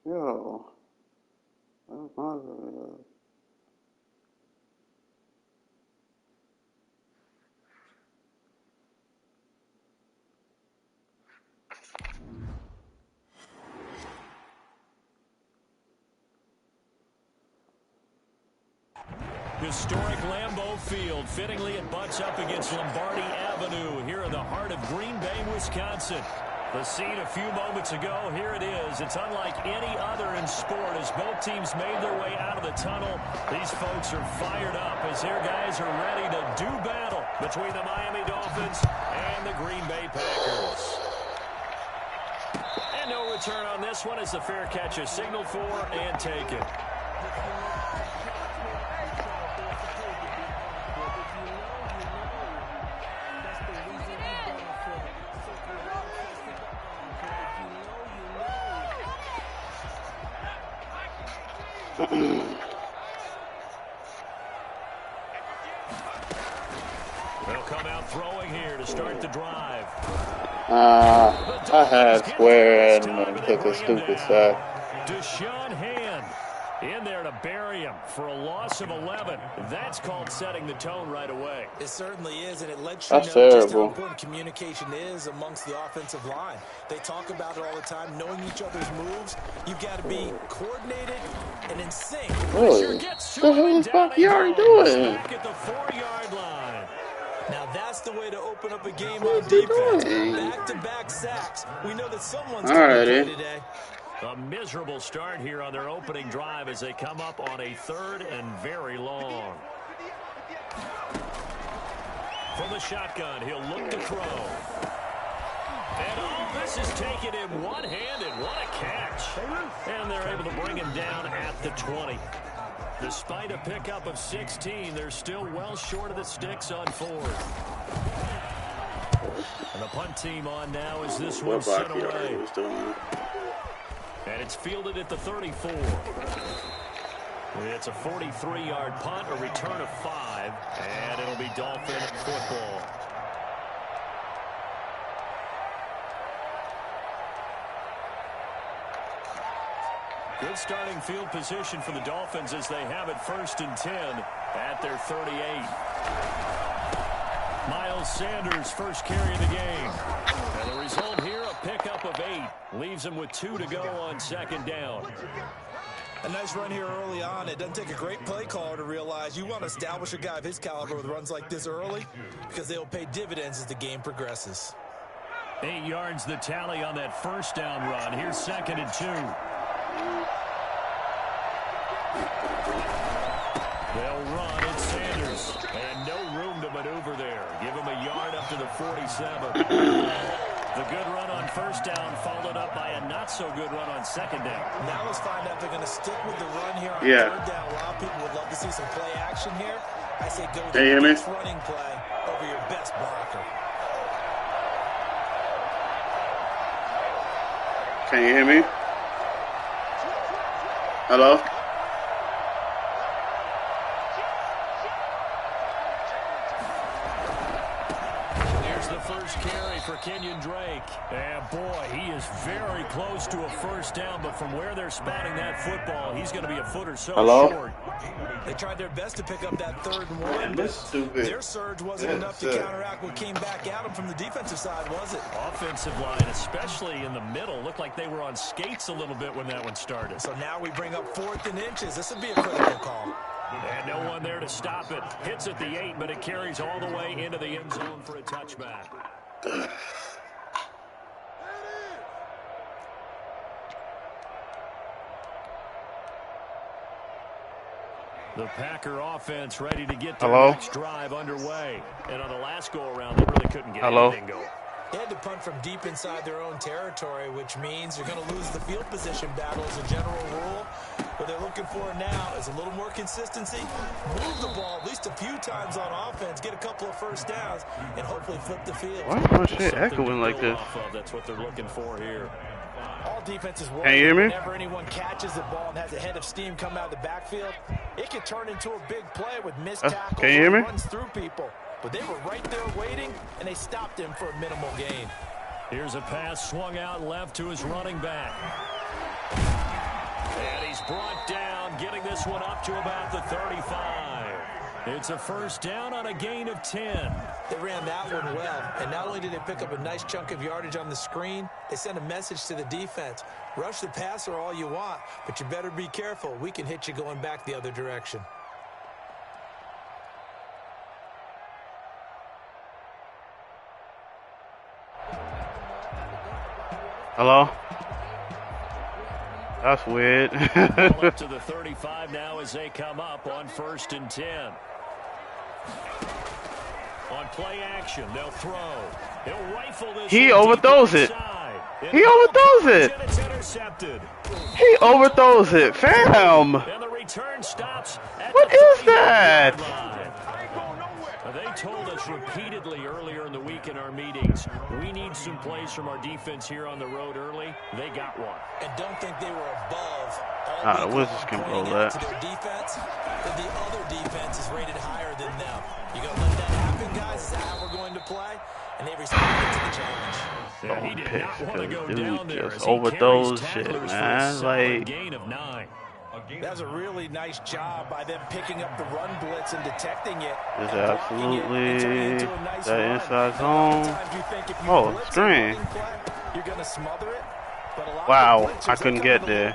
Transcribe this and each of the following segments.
Yo. Where's my video? Historic Lambeau Field. Fittingly, it butts up against Lombardi Avenue here in the heart of Green Bay, Wisconsin. The scene a few moments ago, here it is. It's unlike any other in sport as both teams made their way out of the tunnel. These folks are fired up as their guys are ready to do battle between the Miami Dolphins and the Green Bay Packers. And no return on this one as the fair catch is signaled for and taken. They'll come out throwing here to start the drive. I had square and took a stupid sack. Deshaun Hand in there to bury him for a loss of 11. That's called setting the tone right away. It certainly is, and it lets you That's know terrible. just how important communication is amongst the offensive line. They talk about it all the time, knowing each other's moves. You've got to be coordinated and in sync. Really? What the hell is Backyard doing? Back at the 4-yard line. Now that's the way to open up a game on defense. Back-to-back sacks. We know that someone's going to play today. A miserable start here on their opening drive as they come up on a 3rd and very long. From the shotgun, he'll look to throw. And all this is taken in one-handed. What a catch. And they're able to bring him down at the 20. Despite a pickup of 16, they're still well short of the sticks on 4th. And the punt team on now as this one sent away. And it's fielded at the 34. It's a 43-yard punt, a return of 5, and it'll be Dolphin football. Good starting field position for the Dolphins as they have it 1st and 10 at their 38. Miles Sanders' first carry of the game. And the result here, a pickup of 8. Leaves him with 2 to go on 2nd down. A nice run here early on. It doesn't take a great play caller to realize you want to establish a guy of his caliber with runs like this early because they'll pay dividends as the game progresses. 8 yards the tally on that 1st down run. Here's 2nd and 2. They'll run. It's Sanders. And no room to maneuver there. Give him a yard up to the 47. The good run on 1st down followed up by a not-so-good run on 2nd down. Now let's find out if they're going to stick with the run here on 3rd down. A lot of people would love to see some play action here. I say go with the best running play over your best blocker. Can you hear me? Hello? There's the first carry for Kenyon Drake. And boy, he is very close to a 1st down, but from where they're spotting that football, he's going to be a foot or so short. They tried their best to pick up that 3rd and 1, but their surge wasn't enough to counteract what came back at them from the defensive side, was it? Offensive line, especially in the middle, looked like they were on skates a little bit when that one started. So now we bring up 4th and inches. This would be a critical call. And no one there to stop it. Hits at the 8, but it carries all the way into the end zone for a touchback. The Packer offense ready to get their next drive underway. And on the last go-around, they really couldn't get anything going. They had to punt from deep inside their own territory, which means you're going to lose the field position battle as a general rule. What they're looking for now is a little more consistency, move the ball at least a few times on offense, get a couple of 1st downs, and hopefully flip the field. Why is my shit echoing like this? That's what they're looking for here. All defenses work. Can you hear me? Whenever anyone catches the ball and has a head of steam come out of the backfield, it can turn into a big play with missed tackles can you hear me? Runs through people. But they were right there waiting, and they stopped him for a minimal gain. Here's a pass swung out left to his running back. He's brought down, getting this one up to about the 35. It's a first down on a gain of 10. They ran that one well, and not only did they pick up a nice chunk of yardage on the screen, they sent a message to the defense. Rush the passer all you want, but you better be careful. We can hit you going back the other direction. Hello? That's weird. Up to the 35 now as they come up on 1st and 10. On play action, they'll throw. He'll rifle this. He overthrows it. He overthrows it. It's intercepted. He overthrows it, fam. And the return stops at What is that? They told us repeatedly earlier in the week in our meetings, we need some plays from our defense here on the road early. They got one. And don't think they were above all the Wizards can roll that. to their defense, but the other defense is rated higher than them. You gonna let that happen, guys? Is that how we're going to play? And they responded to the challenge. Yeah, he did not want to go down there. Just overthrows shit, man. Like, gain of 9. That was a really nice job by them picking up the run blitz and detecting it. it's absolutely that inside zone. Oh, screen. You're going to smother it, but a lot Wow, of I couldn't get there.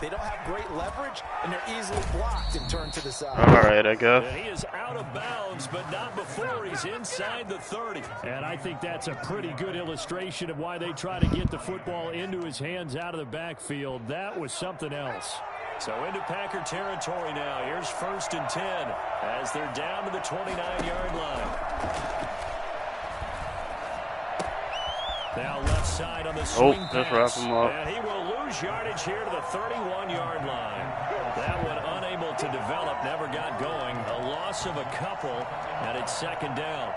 They don't have great leverage, and they're easily blocked and turned to the side. All right, I guess. And he is out of bounds, but not before he's inside the 30. And I think that's a pretty good illustration of why they try to get the football into his hands out of the backfield. That was something else. So into Packer territory now. Here's 1st and 10 as they're down to the 29-yard line. Now left side on the swing just pass. wrap him up. And he will lose yardage here to the 31-yard line. That one unable to develop, never got going. A loss of a couple, and it's 2nd down.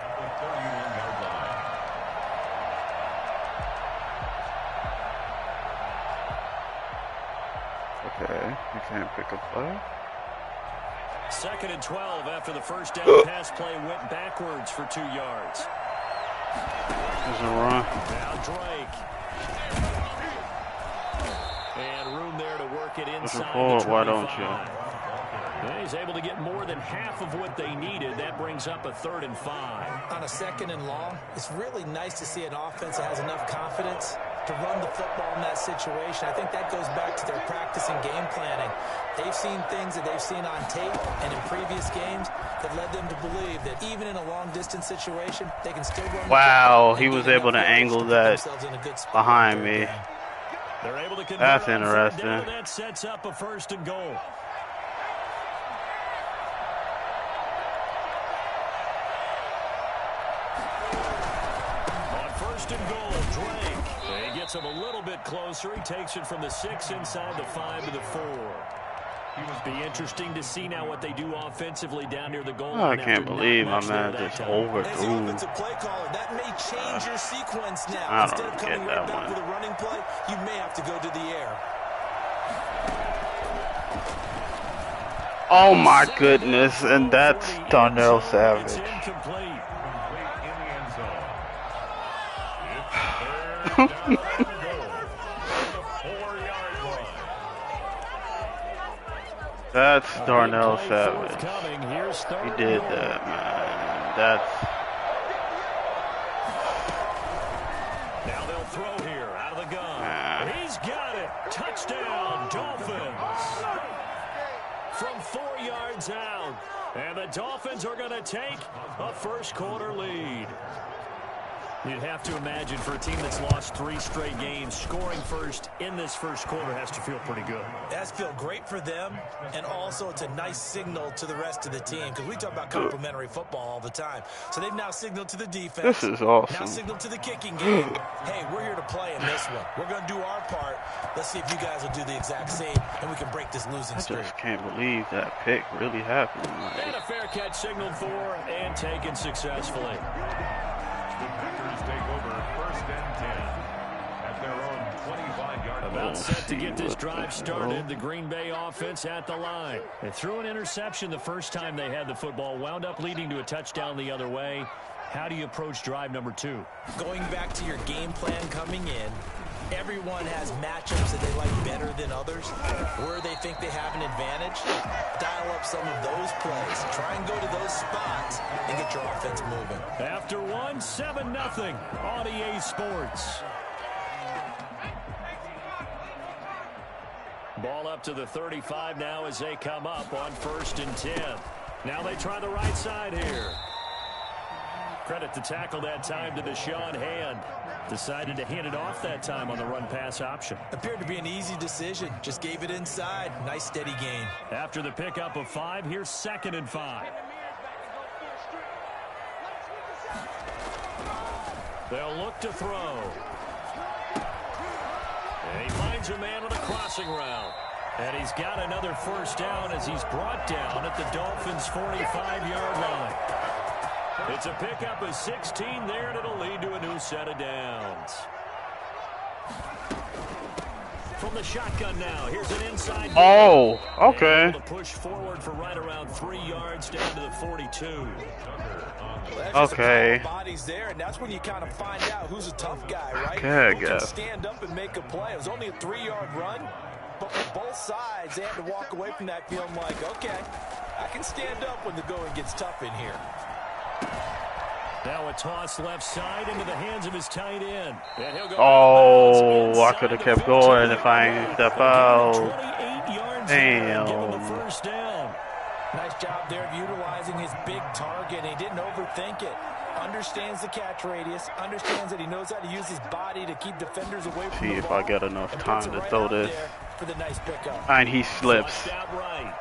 Okay, you can't pick a play. 2nd and 12 after the first down pass play went backwards for 2 yards. There's a run. Now Drake. And room there to work it inside the 25. Why don't you? And he's able to get more than half of what they needed. That brings up a 3rd and 5. On a 2nd and long, it's really nice to see an offense that has enough confidence to run the football in that situation. I think that goes back to their practice and game planning. They've seen things that they've seen on tape and in previous games that led them to believe that even in a long-distance situation, they can still run. Wow, he was able to angle that behind me. They're able to That's interesting. That sets up a 1st and goal. On 1st and goal, Drake. He gets him a little bit closer. He takes it from the 6 inside the 5 to the 4. It'll be interesting to see now what they do offensively down near the goal line. I can't believe my man just overthrew. That may change your sequence now. I Instead don't of get coming right that back one. with a running play, you may have to go to the air. Oh my goodness, and that's Darnell Savage. It's incomplete. That's Darnell Savage. He did that, man. That's... Now they'll throw here out of the gun. He's got it. Touchdown, Dolphins. From 4 yards out. And the Dolphins are going to take a first-quarter lead. You'd have to imagine for a team that's lost 3 straight games, scoring first in this first quarter has to feel pretty good. It has to feel great for them, and also it's a nice signal to the rest of the team, because we talk about complementary football all the time. So they've now signaled to the defense. This is awesome. Now signaled to the kicking game. Hey, we're here to play in this one. We're going to do our part. Let's see if you guys will do the exact same, and we can break this losing streak. I just can't believe that pick really happened. And a fair catch signaled for and taken successfully. Take over 1st and 10 at their own 25-yard line. About set to get this drive started. The Green Bay offense at the line. They threw an interception the first time they had the football, wound up leading to a touchdown the other way. How do you approach drive number 2? Going back to your game plan coming in, Everyone has matchups that they like better than others, where they think they have an advantage. Dial up some of those plays. Try and go to those spots and get your offense moving. After one, 7-0 on EA Sports. Ball up to the 35 now as they come up on 1st and 10. Now they try the right side here. Credit to tackle that time to Deshaun Hand. Decided to hand it off that time on the run-pass option. Appeared to be an easy decision. Just gave it inside. Nice steady gain. After the pickup of 5, here's 2nd and 5. They'll look to throw. And he finds a man on a crossing route. And he's got another 1st down as he's brought down at the Dolphins' 45-yard line. It's a pickup of 16 there, and it'll lead to a new set of downs. From the shotgun now, here's an inside. Oh, okay. Able to push forward for right around 3 yards down to the 42. Well, okay. Bodies there, and that's when you kind of find out who's a tough guy, right? Okay, I Who can guess. stand up and make a play. It was only a 3-yard run, but for both sides, they had to walk away from that feeling like, okay, I can stand up when the going gets tough in here. Now a toss left side into the hands of his tight end. And he'll go Oh, I could have kept going if I ain't step out. 28 yards there, give him the Damn. 1st down. Nice job there of utilizing his big target. He didn't overthink it. Understands the catch radius. Understands that he knows how to use his body to keep defenders away from See the if ball. I get enough And time puts it to right throw out this. there for the nice pickup. And he slips. Flushed out right.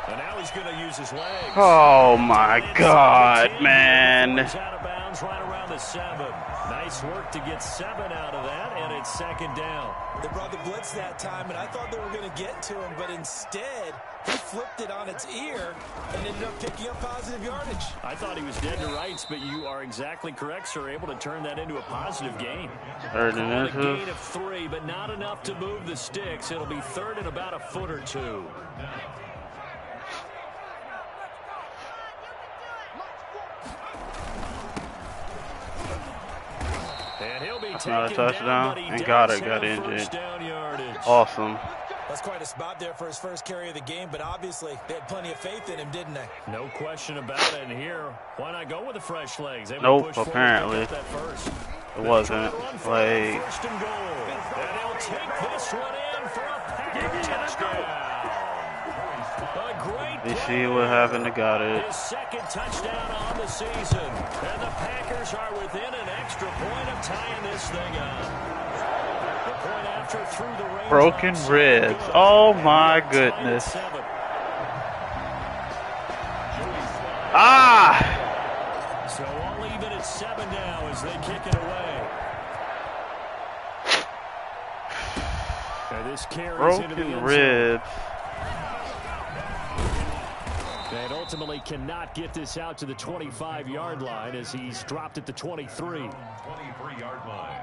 And now he's going to use his legs. Oh my God, man. He's out of bounds right around the 7. Nice work to get 7 out of that, and it's 2nd down. They brought the blitz that time, and I thought they were going to get to him, but instead, he flipped it on its ear and ended up picking up positive yardage. I thought he was dead to rights, but you are exactly correct, sir. Able to turn that into a positive gain. Third and A gain inches. of 3, but not enough to move the sticks. It'll be 3rd and about a foot or 2. And he'll be That's not a taken touchdown. down, but he And does Goddard have got first injured. down yardage. Awesome. That's quite a spot there for his first carry of the game, but obviously they had plenty of faith in him, didn't they? No question about it. And here, why not go with the fresh legs? Able to Nope, push forward, apparently. pick up that first. It wasn't. Like, 1st and goal. And he'll take this one in for a Packers touchdown. A great you play see what there. happened to Goddard. His 2nd touchdown on the season. And the Packers are within an extra point of tying this thing up. The point after through the range. Broken line, ribs. good. Oh my Tied at goodness. 7. Ah! So all even at 7 now as they kick it away. And this carries into the Broken end zone. ribs. And ultimately cannot get this out to the 25-yard line as he's dropped at the 23. 23-yard line.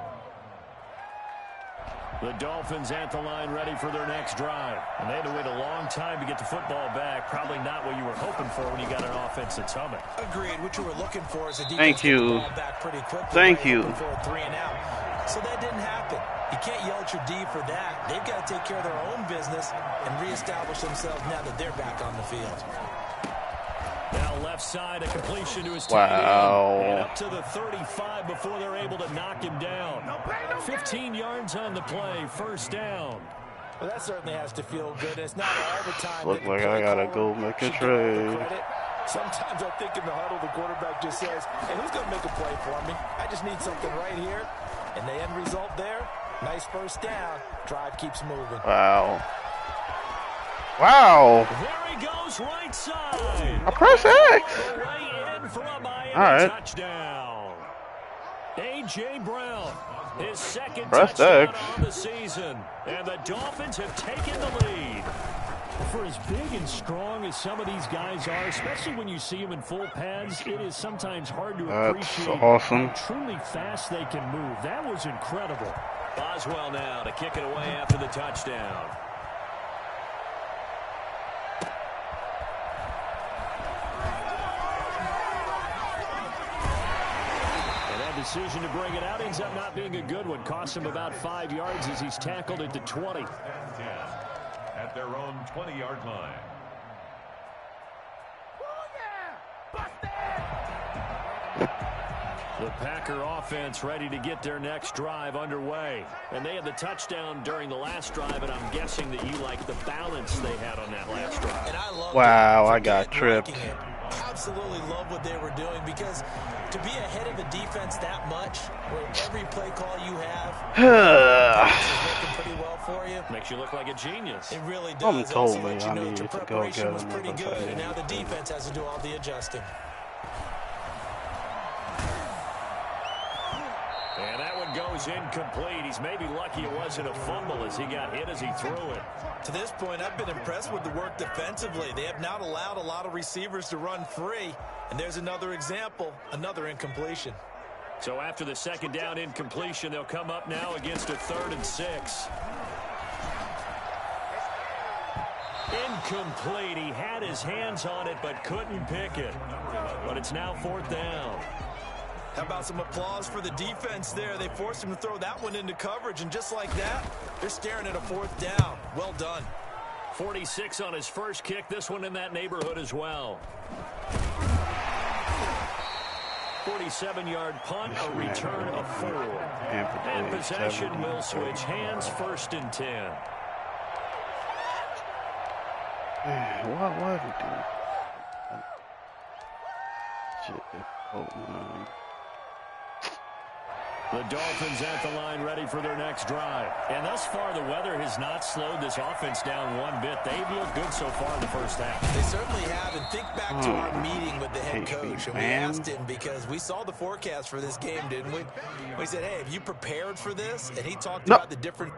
The Dolphins at the line ready for their next drive. And they had to wait a long time to get the football back. Probably not what you were hoping for when you got an offense that's humming. Agreed. What you were looking for is a defense Thank get the you. ball back pretty quickly. Thank They were you. hoping for a 3 and out. So that didn't happen. You can't yell at your D for that. They've got to take care of their own business and reestablish themselves now that they're back on the field. Now left side, a completion to his Wow. tight end. And up to the 35 before they're able to knock him down. 15 yards on the play, 1st down. Well, that certainly has to feel good. It's not all the time. Look that the like play I gotta caller go make a should get all the trade. credit. Sometimes I think in the huddle, the quarterback just says, hey, who's going to make a play for me? I just need something right here. And the end result there, nice 1st down. Drive keeps moving. Wow. Wow. There he goes, right side. I press X. Way in for a Miami All right. touchdown. A.J. Brown, his 2nd Press touchdown X. on the season. And the Dolphins have taken the lead. For as big and strong as some of these guys are, especially when you see them in full pads, it is sometimes hard to That's appreciate awesome. how truly fast they can move. That was incredible. Boswell now to kick it away after the touchdown. decision to bring it out ends up not being a good one. Cost him about 5 yards as he's tackled at the 20. 10 at their own 20-yard line. The Packer offense ready to get their next drive underway. And they had the touchdown during the last drive, and I'm guessing that you like the balance they had on that last drive. And I love Wow, I got tripped. Absolutely love what they were doing, because to be ahead of the defense that much, where every play call you have is working pretty well for you, Makes you look like a genius. it really does. Someone told Also me let you I know that your needed to go preparation get was pretty another good, tight and now the end. defense has to do all the adjusting. And that one goes incomplete. He's maybe lucky it wasn't a fumble as he got hit as he threw it. To this point, I've been impressed with the work defensively. They have not allowed a lot of receivers to run free. And there's another example, another incompletion. So after the second down incompletion, they'll come up now against a 3rd and 6. Incomplete. He had his hands on it but couldn't pick it. But it's now 4th down. How about some applause for the defense there? They forced him to throw that one into coverage, and just like that, they're staring at a 4th down. Well done. 46 on his first kick. This one in that neighborhood as well. 47-yard punt, a return of 4. And possession will switch hands, 1st and 10. What did he do? Shit. Oh, no. The Dolphins at the line ready for their next drive. And thus far, the weather has not slowed this offense down one bit. They've looked good so far in the first half. They certainly have. And think back to our meeting with the head coach. And we asked him, because we saw the forecast for this game, didn't we? We said, hey, have you prepared for this? And he talked about the different...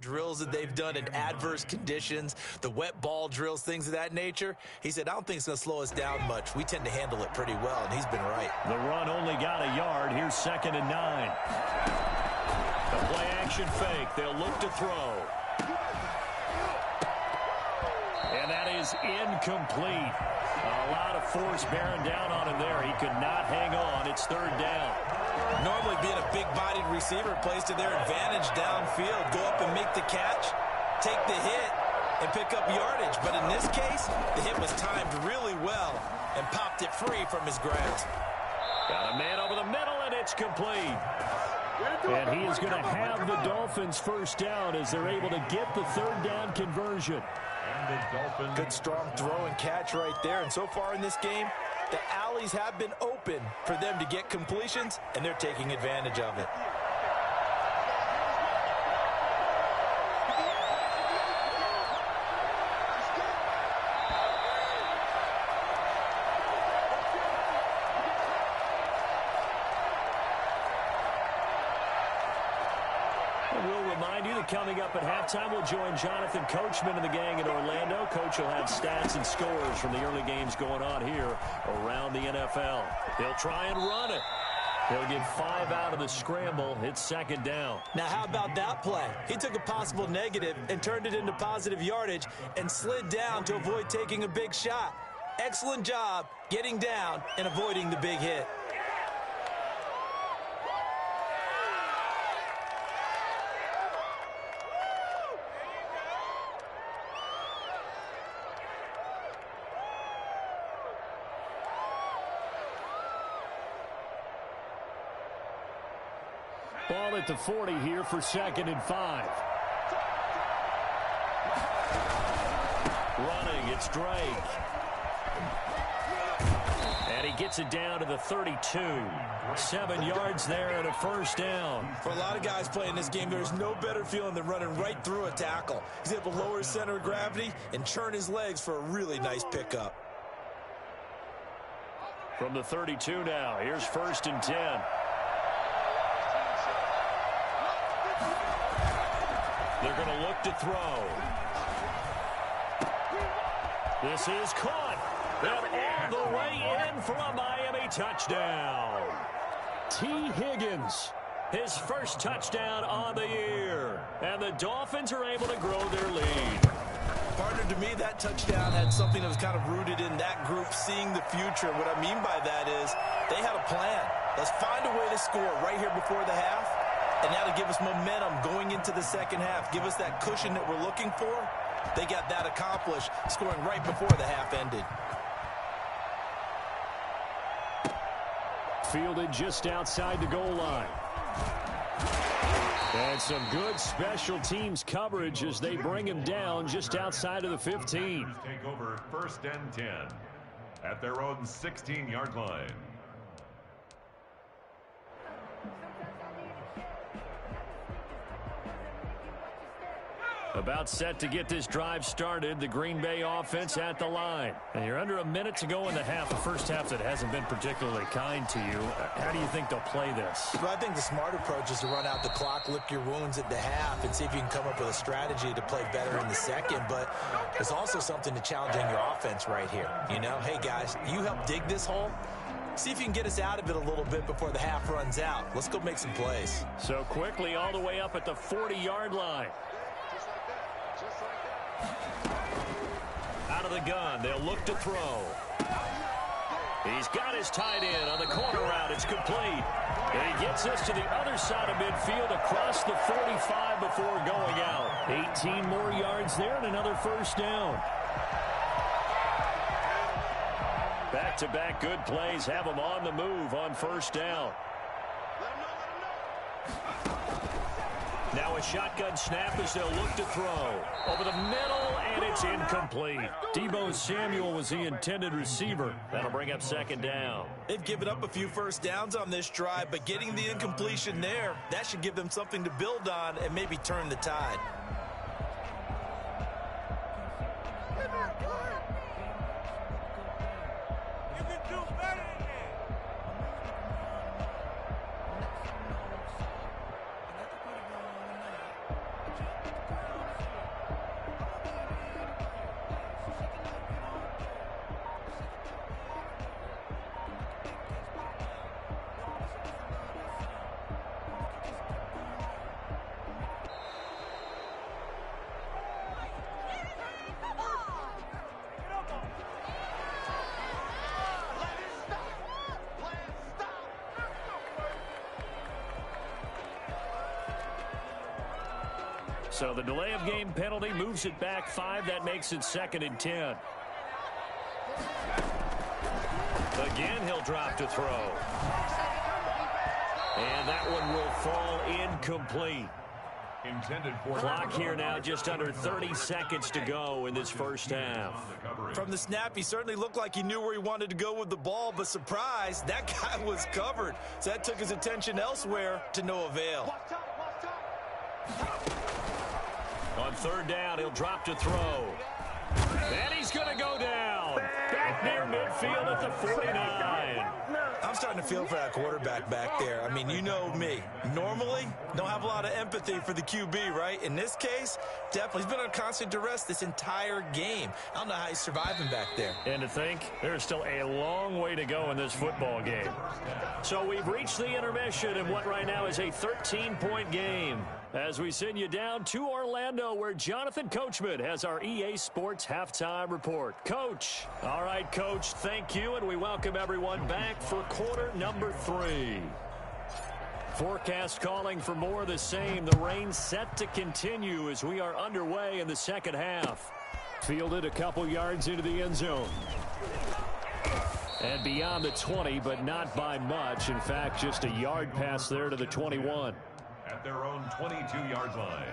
drills that they've done in adverse conditions, the wet ball drills, things of that nature. He said, I don't think it's going to slow us down much. We tend to handle it pretty well, and he's been right. The run only got a yard. Here's 2nd and 9. The play action fake. They'll look to throw. And that is incomplete. A lot of force bearing down on him there. He could not hang on. It's 3rd down. Normally being a big-bodied receiver plays to their advantage downfield. Go up and make the catch, take the hit, and pick up yardage. But in this case, the hit was timed really well and popped it free from his grasp. Got a man over the middle, and it's complete. And he is going to have the Dolphins first down as they're able to get the third down conversion. Good strong throw and catch right there. And so far in this game, the alleys have been open for them to get completions, and they're taking advantage of it. Coming up at halftime, we'll join Jonathan Coachman and the gang in Orlando. Coach will have stats and scores from the early games going on here around the NFL. He'll try and run it. He'll get 5 out of the scramble. It's second down. Now, how about that play? He took a possible negative and turned it into positive yardage and slid down to avoid taking a big shot. Excellent job getting down and avoiding the big hit. Ball at the 40 here for 2nd and 5. Running, it's Drake. And he gets it down to the 32. 7 yards there and a first down. For a lot of guys playing this game, there's no better feeling than running right through a tackle. He's able to lower his center of gravity and churn his legs for a really nice pickup. From the 32 now, here's 1st and 10. They're going to look to throw. This is caught. And all the way in for a Miami touchdown. T. Higgins, his first touchdown on the year. And the Dolphins are able to grow their lead. Partner, to me, that touchdown had something that was kind of rooted in that group seeing the future. What I mean by that is they had a plan. Let's find a way to score right here before the half. And that'll give us momentum going into the second half. Give us that cushion that we're looking for. They got that accomplished, scoring right before the half ended. Fielded just outside the goal line. And some good special teams coverage as they bring him down just outside of the 15. Take over 1st and 10 at their own 16-yard line. About set to get this drive started, the Green Bay offense at the line. And you're under a minute to go in the half, the first half that hasn't been particularly kind to you. How do you think they'll play this? Well, I think the smart approach is to run out the clock, lick your wounds at the half, and see if you can come up with a strategy to play better in the second. But there's also something to challenging your offense right here. You know, hey, guys, you help dig this hole. See if you can get us out of it a little bit before the half runs out. Let's go make some plays. So quickly all the way up at the 40-yard line. Out of the gun, they'll look to throw. He's got his tight end on the corner route. It's complete. And he gets this to the other side of midfield across the 45 before going out. 18 more yards there and another first down. Back-to-back good plays have him on the move on first down. Now a shotgun snap as they'll look to throw. Over the middle, and it's incomplete. Deebo Samuel was the intended receiver. That'll bring up second down. They've given up a few first downs on this drive, but getting the incompletion there, that should give them something to build on and maybe turn the tide. So the delay of game penalty moves it back 5. That makes it 2nd and 10. Again, he'll drop to throw. And that one will fall incomplete. Intended for clock here now, just under 30 seconds to go in this first half. From the snap, he certainly looked like he knew where he wanted to go with the ball, but surprise, that guy was covered. So that took his attention elsewhere to no avail. On third down, he'll drop to throw. And he's going to go down. Back near midfield at the 49. I'm starting to feel for that quarterback back there. I mean, you know me. Normally, don't have a lot of empathy for the QB, right? In this case, definitely. He's been on constant duress this entire game. I don't know how he's surviving back there. And to think, there's still a long way to go in this football game. So we've reached the intermission in what right now is a 13-point game. As we send you down to Orlando, where Jonathan Coachman has our EA Sports Halftime Report. Coach. All right, Coach, thank you, and we welcome everyone back for quarter number 3. Forecast calling for more of the same. The rain set to continue as we are underway in the second half. Fielded a couple yards into the end zone. And beyond the 20, but not by much. In fact, just a yard pass there to the 21. At their own 22-yard line.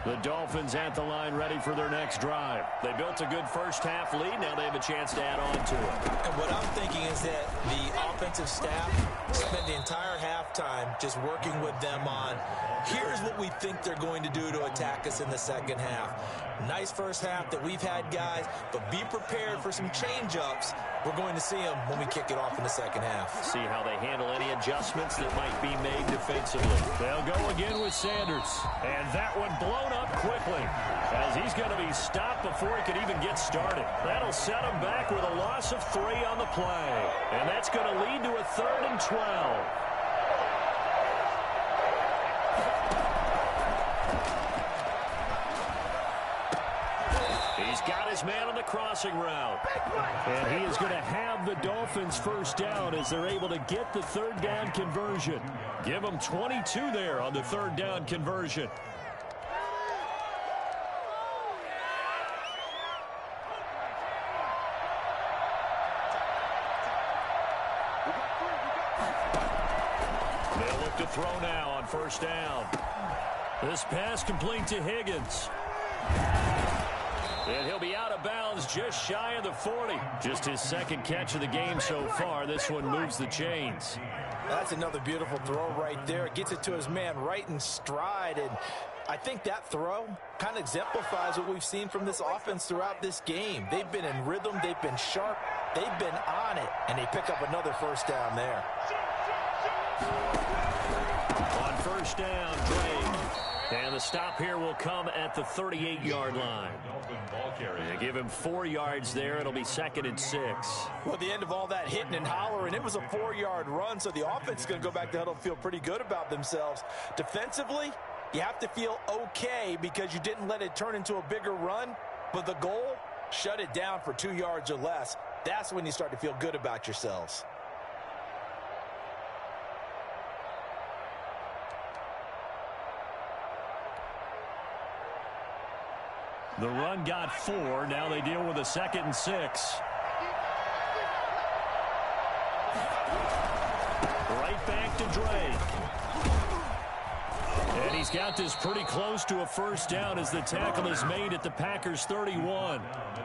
The Dolphins at the line ready for their next drive. They built a good first half lead. Now they have a chance to add on to it. And what I'm thinking is that the offensive staff spent the entire halftime just working with them on, here's what we think they're going to do to attack us in the second half. Nice first half that we've had, guys, but be prepared for some change-ups. We're going to see them when we kick it off in the second half. See how they handle any adjustments that might be made defensively. They'll go again with Sanders. And that one blown up quickly as he's going to be stopped before he can even get started. That'll set him back with a loss of 3 on the play. And that's going to lead to a 3rd and 12. He's got his man on the crossing route. And he is going to have the Dolphins first down as they're able to get the 3rd down conversion. Give them 22 there on the 3rd down conversion. They'll look to throw now on first down. This pass complete to Higgins. And he'll be out of bounds just shy of the 40. Just his second catch of the game so far. This one moves the chains. That's another beautiful throw right there. Gets it to his man right in stride. And I think that throw kind of exemplifies what we've seen from this offense throughout this game. They've been in rhythm. They've been sharp. They've been on it. And they pick up another first down there. On first down, Drake. And the stop here will come at the 38-yard line. They give him 4 yards there. It'll be 2nd and 6. Well, at the end of all that hitting and hollering, it was a 4-yard run, so the offense is going to go back to huddle and feel pretty good about themselves. Defensively, you have to feel okay because you didn't let it turn into a bigger run, but the goal, shut it down for 2 yards or less. That's when you start to feel good about yourselves. The run got 4. Now they deal with a 2nd and 6. Right back to Drake. And he's got this pretty close to a first down as the tackle is made at the Packers' 31.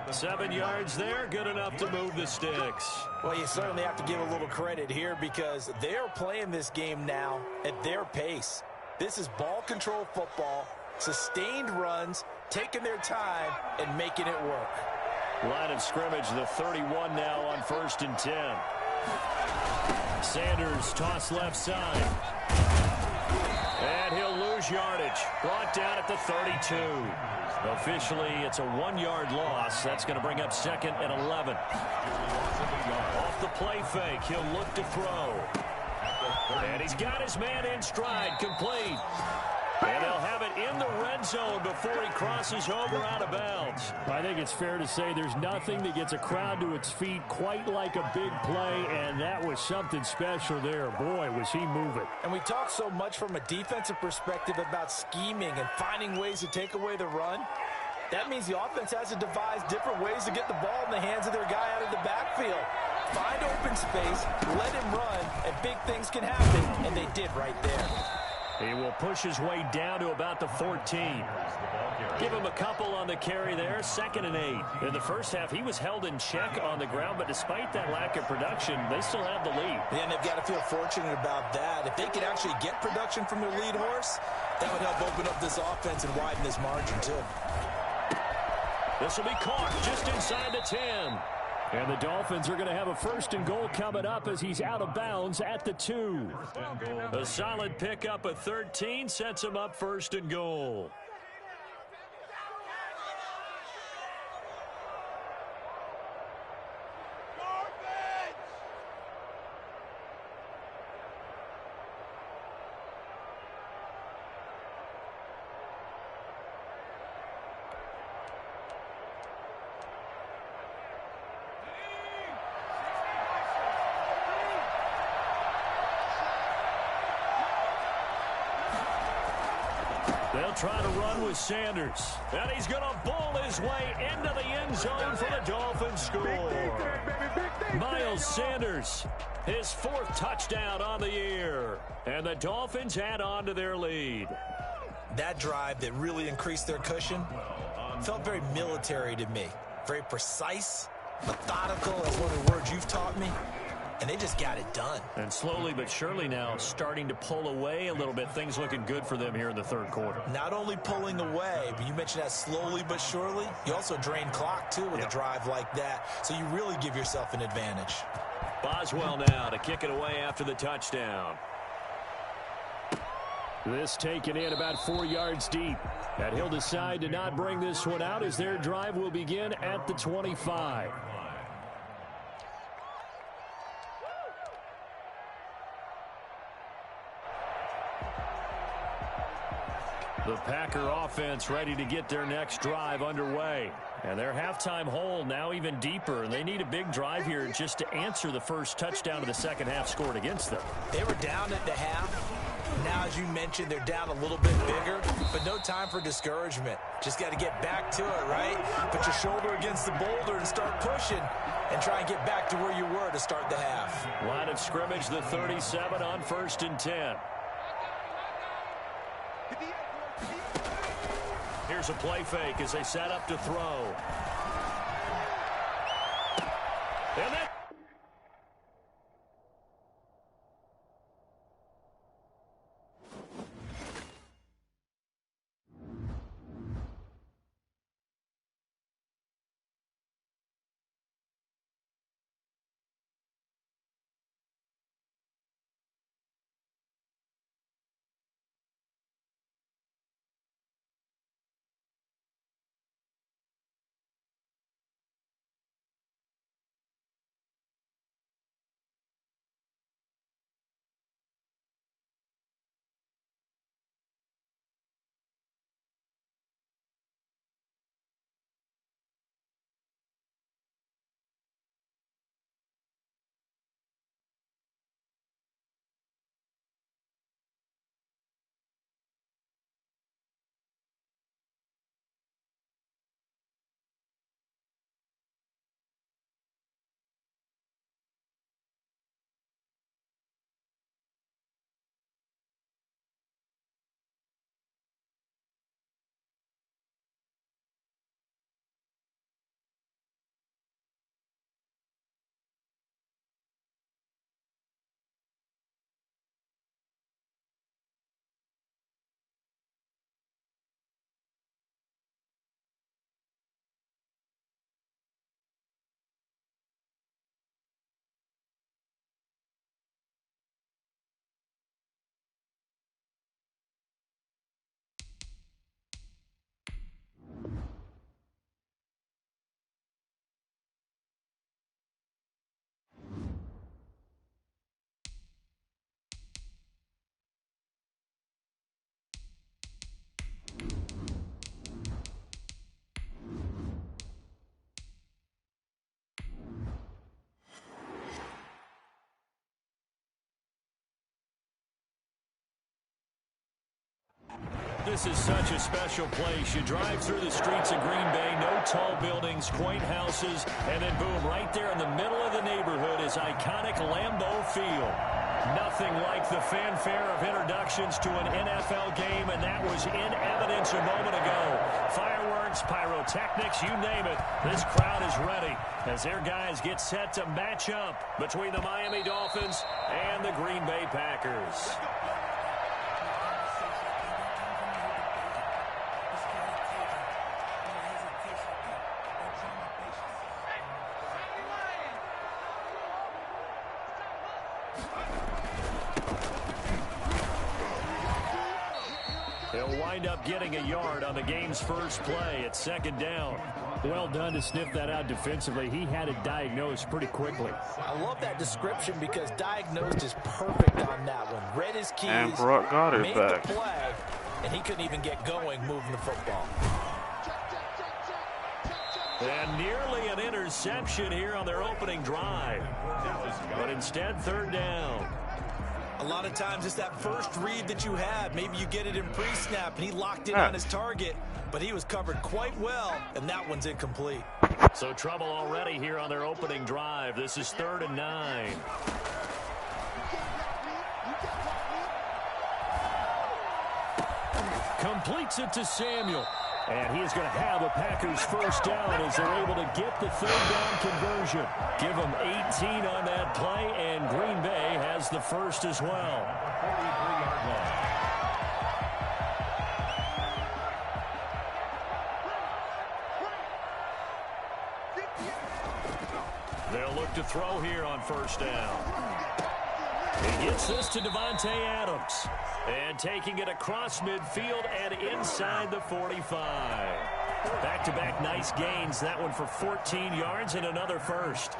7 yards there, good enough to move the sticks. Well, you certainly have to give a little credit here because they're playing this game now at their pace. This is ball control football, sustained runs, taking their time and making it work. Line of scrimmage, the 31 now on 1st and 10. Sanders toss left side. And he'll lose yardage. Brought down at the 32. Officially, it's a 1-yard loss. That's going to bring up 2nd and 11. Off the play fake, he'll look to throw. And he's got his man in stride, complete. And they'll have it in the red zone before he crosses over out of bounds. I think it's fair to say there's nothing that gets a crowd to its feet quite like a big play, and that was something special there. Boy, was he moving. And we talk so much from a defensive perspective about scheming and finding ways to take away the run. That means the offense has to devise different ways to get the ball in the hands of their guy out of the backfield. Find open space, let him run, and big things can happen, and they did right there. He will push his way down to about the 14. Give him a couple on the carry there, 2nd and 8. In the first half, he was held in check on the ground, but despite that lack of production, they still have the lead. Yeah, and they've got to feel fortunate about that. If they could actually get production from their lead horse, that would help open up this offense and widen this margin, too. This will be caught just inside the 10. And the Dolphins are going to have a 1st and goal coming up as he's out of bounds at the 2. A solid pickup of 13 sets him up 1st and goal. They'll try to run with Sanders. And he's going to bull his way into the end zone for the Dolphins score. Miles Sanders, his 4th touchdown on the year. And the Dolphins add on to their lead. That drive that really increased their cushion felt very military to me. Very precise, methodical, that's one of the words you've taught me. And they just got it done. And slowly but surely now starting to pull away a little bit. Things looking good for them here in the 3rd quarter. Not only pulling away, but you mentioned that slowly but surely. You also drain clock, too, with a drive like that. So you really give yourself an advantage. Boswell now to kick it away after the touchdown. This taken in about 4 yards deep. And he'll decide to not bring this one out as their drive will begin at the 25. The Packer offense ready to get their next drive underway. And their halftime hole now even deeper. And they need a big drive here just to answer the first touchdown of the second half scored against them. They were down at the half. Now, as you mentioned, they're down a little bit bigger, but no time for discouragement. Just got to get back to it, right? Put your shoulder against the boulder and start pushing and try and get back to where you were to start the half. Line of scrimmage, the 37 on 1st and 10. Here's a play fake as they set up to throw. And that This is such a special place. You drive through the streets of Green Bay, no tall buildings, quaint houses, and then boom, right there in the middle of the neighborhood is iconic Lambeau Field. Nothing like the fanfare of introductions to an NFL game, and that was in evidence a moment ago. Fireworks, pyrotechnics, you name it. This crowd is ready as their guys get set to match up between the Miami Dolphins and the Green Bay Packers. He'll wind up getting a yard on the game's first play at 2nd down. Well done to sniff that out defensively. He had it diagnosed pretty quickly. I love that description because diagnosed is perfect on that one. Read his keys, And Brock got it made back. the play, and he couldn't even get going moving the football. And nearly an interception here on their opening drive. But instead, 3rd down. A lot of times it's that first read that you have. Maybe you get it in pre-snap, and he locked in on his target, but he was covered quite well, and that one's incomplete. So trouble already here on their opening drive. This is 3rd and 9. Completes it to Samuel. And he is going to have a Packers first down as they're able to get the 3rd down conversion. Give them 18 on that play, and Green Bay has the first as well. They'll look to throw here on 1st down. He gets this to Devontae Adams. And taking it across midfield and inside the 45. Back-to-back nice gains. That one for 14 yards and another first.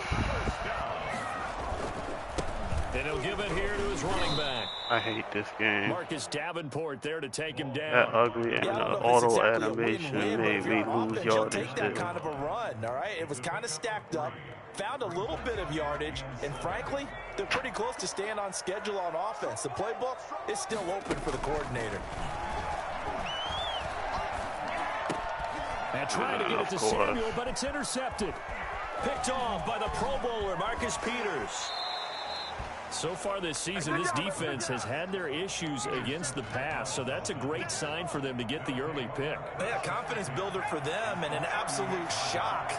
And he'll give it here to his running back. I hate this game. Marcus Davenport there to take him down. That ugly and auto exactly animation made me lose yardage. Take that kind of a run, all right? It was kind of stacked up, found a little bit of yardage, and frankly, they're pretty close to staying on schedule on offense. The playbook is still open for the coordinator. And trying to get it to Samuel, but it's intercepted. Picked off by the Pro Bowler, Marcus Peters. So far this season, this defense has had their issues against the pass, so that's a great sign for them to get the early pick. Yeah, confidence builder for them and an absolute shock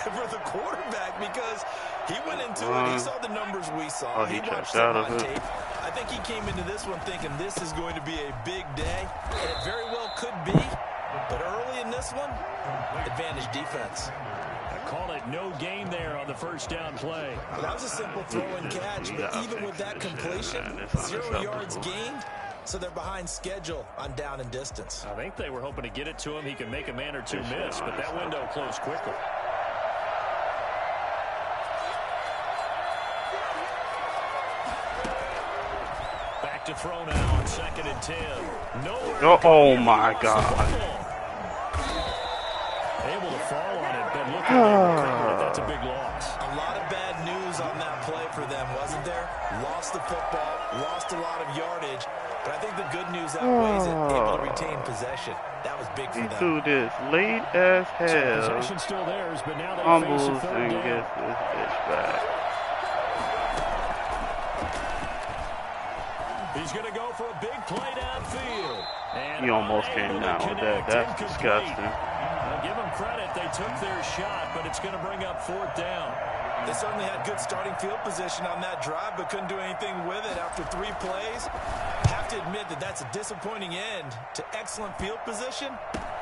for the quarterback because he went into it, he saw the numbers we saw, he watched checked out them of on it. tape. I think he came into this one thinking this is going to be a big day, and it very well could be, but early in this one, advantage defense. Call it no gain there on the 1st down play. Well, that was a simple throw and catch, but even with that completion, 0 yards gained, so they're behind schedule on down and distance. I think they were hoping to get it to him. He can make a man or two miss, but that window closed quickly. Back to throw now on 2nd and 10. Nowhere. Oh my God. Able to fall on it, but looking at that's a big loss. A lot of bad news on that play for them, wasn't there? Lost the football, lost a lot of yardage, but I think the good news outweighs it, able to retain possession. That was big for them. He threw this late as So hell. possession still theirs, but now they face Fumbles a 3rd and down. gets this bitch back. He's going to go for a big play downfield. And He almost came down with that. That's disgusting. I'll give them credit. They took their shot, but it's going to bring up 4th down. They certainly had good starting field position on that drive, but couldn't do anything with it after 3 plays. I have to admit that that's a disappointing end to excellent field position.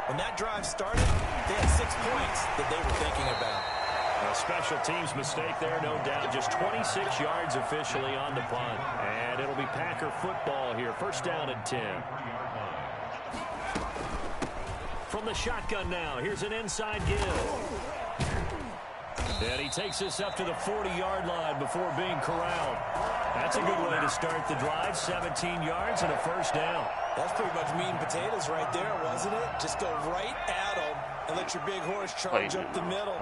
When that drive started, they had 6 points that they were thinking about. A special teams mistake there, no doubt. Just 26 yards officially on the punt. And it'll be Packer football here. 1st down and 10. From the shotgun now, here's an inside give. And he takes this up to the 40-yard line before being corralled. That's a good way to start the drive. 17 yards and a 1st down. That's pretty much meat and potatoes right there, wasn't it? Just go right at them And let your big horse charge up the middle.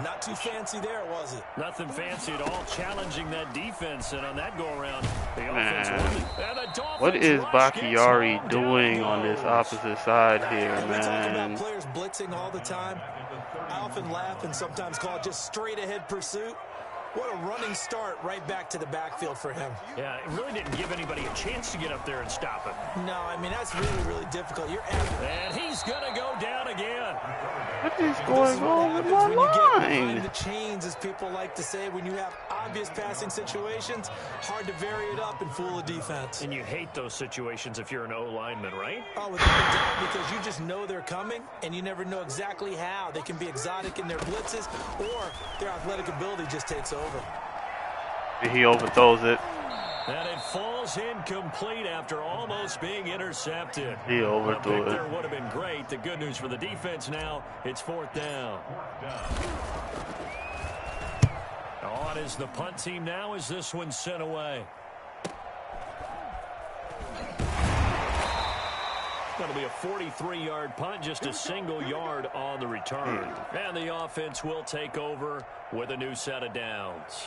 Not too fancy there, was it? Nothing fancy at all, challenging that defense. And on that go-around, the offense won it. And the Dolphins What is Bakhtiari home. doing on this opposite side here, We talk about man? players blitzing all the time. I often laugh and sometimes call it just straight-ahead pursuit. What a running start right back to the backfield for him. Yeah, it really didn't give anybody a chance to get up there and stop him. No, I mean, that's really, really difficult. You're after. And he's going to go down again. What is going on with my When you get behind line? the chains, as people like to say, when you have obvious passing situations, hard to vary it up and fool a defense. And you hate those situations if you're an O-lineman, right? Oh, without a doubt, because you just know they're coming, and you never know exactly how. They can be exotic in their blitzes, or their athletic ability just takes over. He overthrows it. And it falls incomplete after almost being intercepted. He overthrew A pick it. there would have been great. The good news for the defense now, it's 4th down. On is the punt team now as this one's sent away. That'll be a 43-yard punt, just a single yard on the return. And the offense will take over with a new set of downs.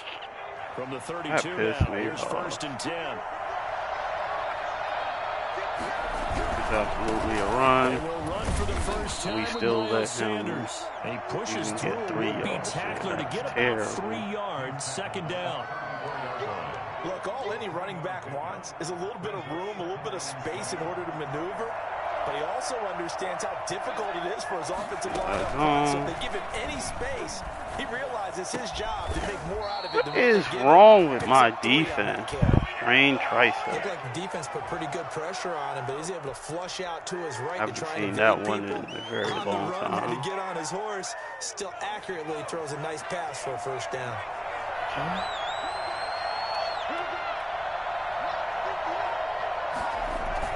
From the 32 That pissed now, me here's off. 1st and 10. It's absolutely a run. They will run for the first time. We with still Miles let him Sanders. And he pushes even through get a 3 would-be yards. tackler to That's get about terrible. 3 yards, 2nd down. Look, all any running back wants is a little bit of room, a little bit of space in order to maneuver. But he also understands how difficult it is for his offensive line up front. So if they give him any space, he realizes his job to make more out of it. What is wrong with my defense? Rain tricep. Looked like the defense put pretty good pressure on him, but he's able to flush out to his right I to haven't try seen and that evade one people in a very on the long run time. and to get on his horse. Still accurately throws a nice pass for a 1st down.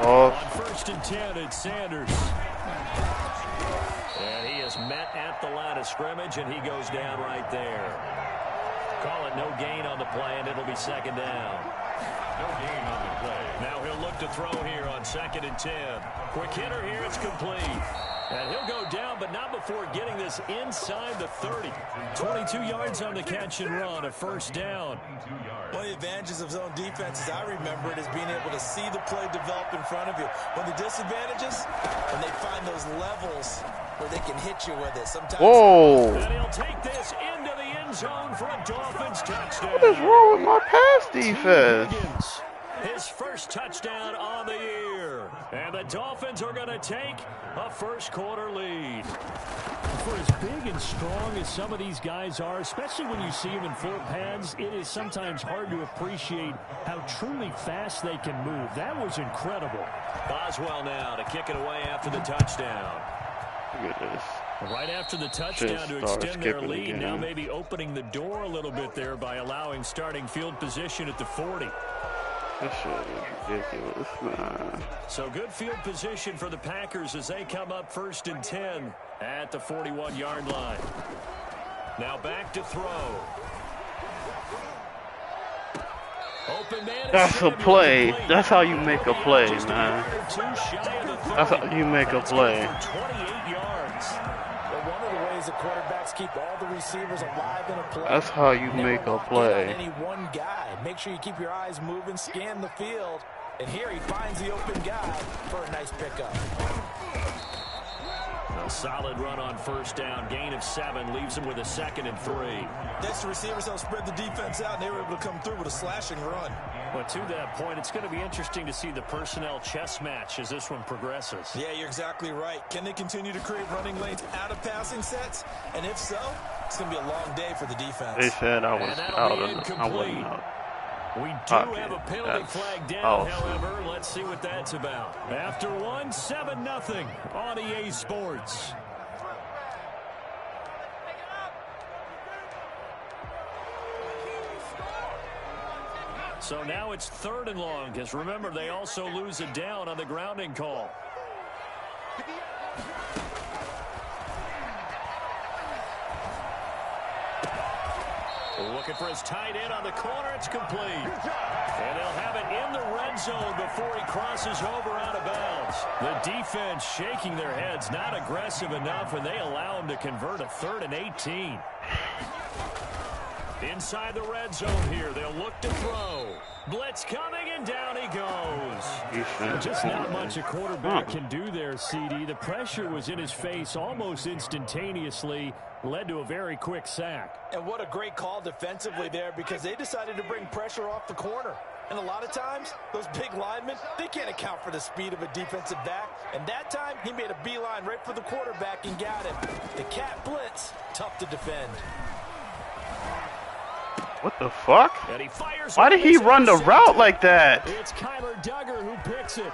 On 1st and 10, it's Sanders. And he is met at the line of scrimmage, and he goes down right there. Call it no gain on the play, and it'll be 2nd down. No gain on the play. Now he'll look to throw here on 2nd and 10. Quick hitter here, it's complete. And he'll go down, but not before getting this inside the 30. 22 yards on the catch and run, a 1st down. One of the advantages of zone defense, as I remember it, is being able to see the play develop in front of you. One of the disadvantages, when they find those levels where they can hit you with it. Sometimes. Whoa! And he'll take this into the end zone for a Dolphins touchdown. What is wrong with my pass defense? Higgins, his 1st touchdown on the year. And the Dolphins are going to take a 1st quarter lead. For as big and strong as some of these guys are, especially when you see them in full pads, it is sometimes hard to appreciate how truly fast they can move. That was incredible. Boswell now to kick it away after the touchdown. Look at this. Right after the touchdown to start extend their skipping lead, again. now maybe opening the door a little bit there by allowing starting field position at the 40. This shit is ridiculous, man. So good field position for the Packers as they come up 1st and 10 at the 41-yard line. Now back to throw. Open man. That's a play. That's how you make a play, man. That's how you make a play. 28 yards. But one of the ways the quarterbacks keep all the receivers alive in a play. That's how you Never make a lock in on play. any one guy. Make sure you keep your eyes moving, scan the field. And here he finds the open guy for a nice pickup. A solid run on 1st down. Gain of 7 leaves him with a 2nd and 3. Next, the receivers helped spread the defense out, and they were able to come through with a slashing run. But to that point, it's going to be interesting to see the personnel chess match as this one progresses. Yeah, you're exactly right. Can they continue to create running lanes out of passing sets? And if so, it's going to be a long day for the defense. They said I was And that'll out be of the, I incomplete. wasn't out. We do Pocket. have a penalty That's flag down, awesome. however. Let's see what that's about. After one, 7-0 on EA Sports. So now it's 3rd and long, because remember, they also lose a down on the grounding call. Looking for his tight end on the corner. It's complete. And they'll have it in the red zone before he crosses over out of bounds. The defense shaking their heads, not aggressive enough, and they allow him to convert a 3rd and 18. Inside the red zone here, they'll look to throw. Blitz coming, and down he goes. Just not much a quarterback can do there, CD. The pressure was in his face almost instantaneously, led to a very quick sack. And what a great call defensively there, because they decided to bring pressure off the corner. And a lot of times, those big linemen, they can't account for the speed of a defensive back. And that time, he made a beeline right for the quarterback and got him. The cat blitz, tough to defend. What the fuck? And he fires. Why did he run the route like that? It's Kyler Duggar who picks it.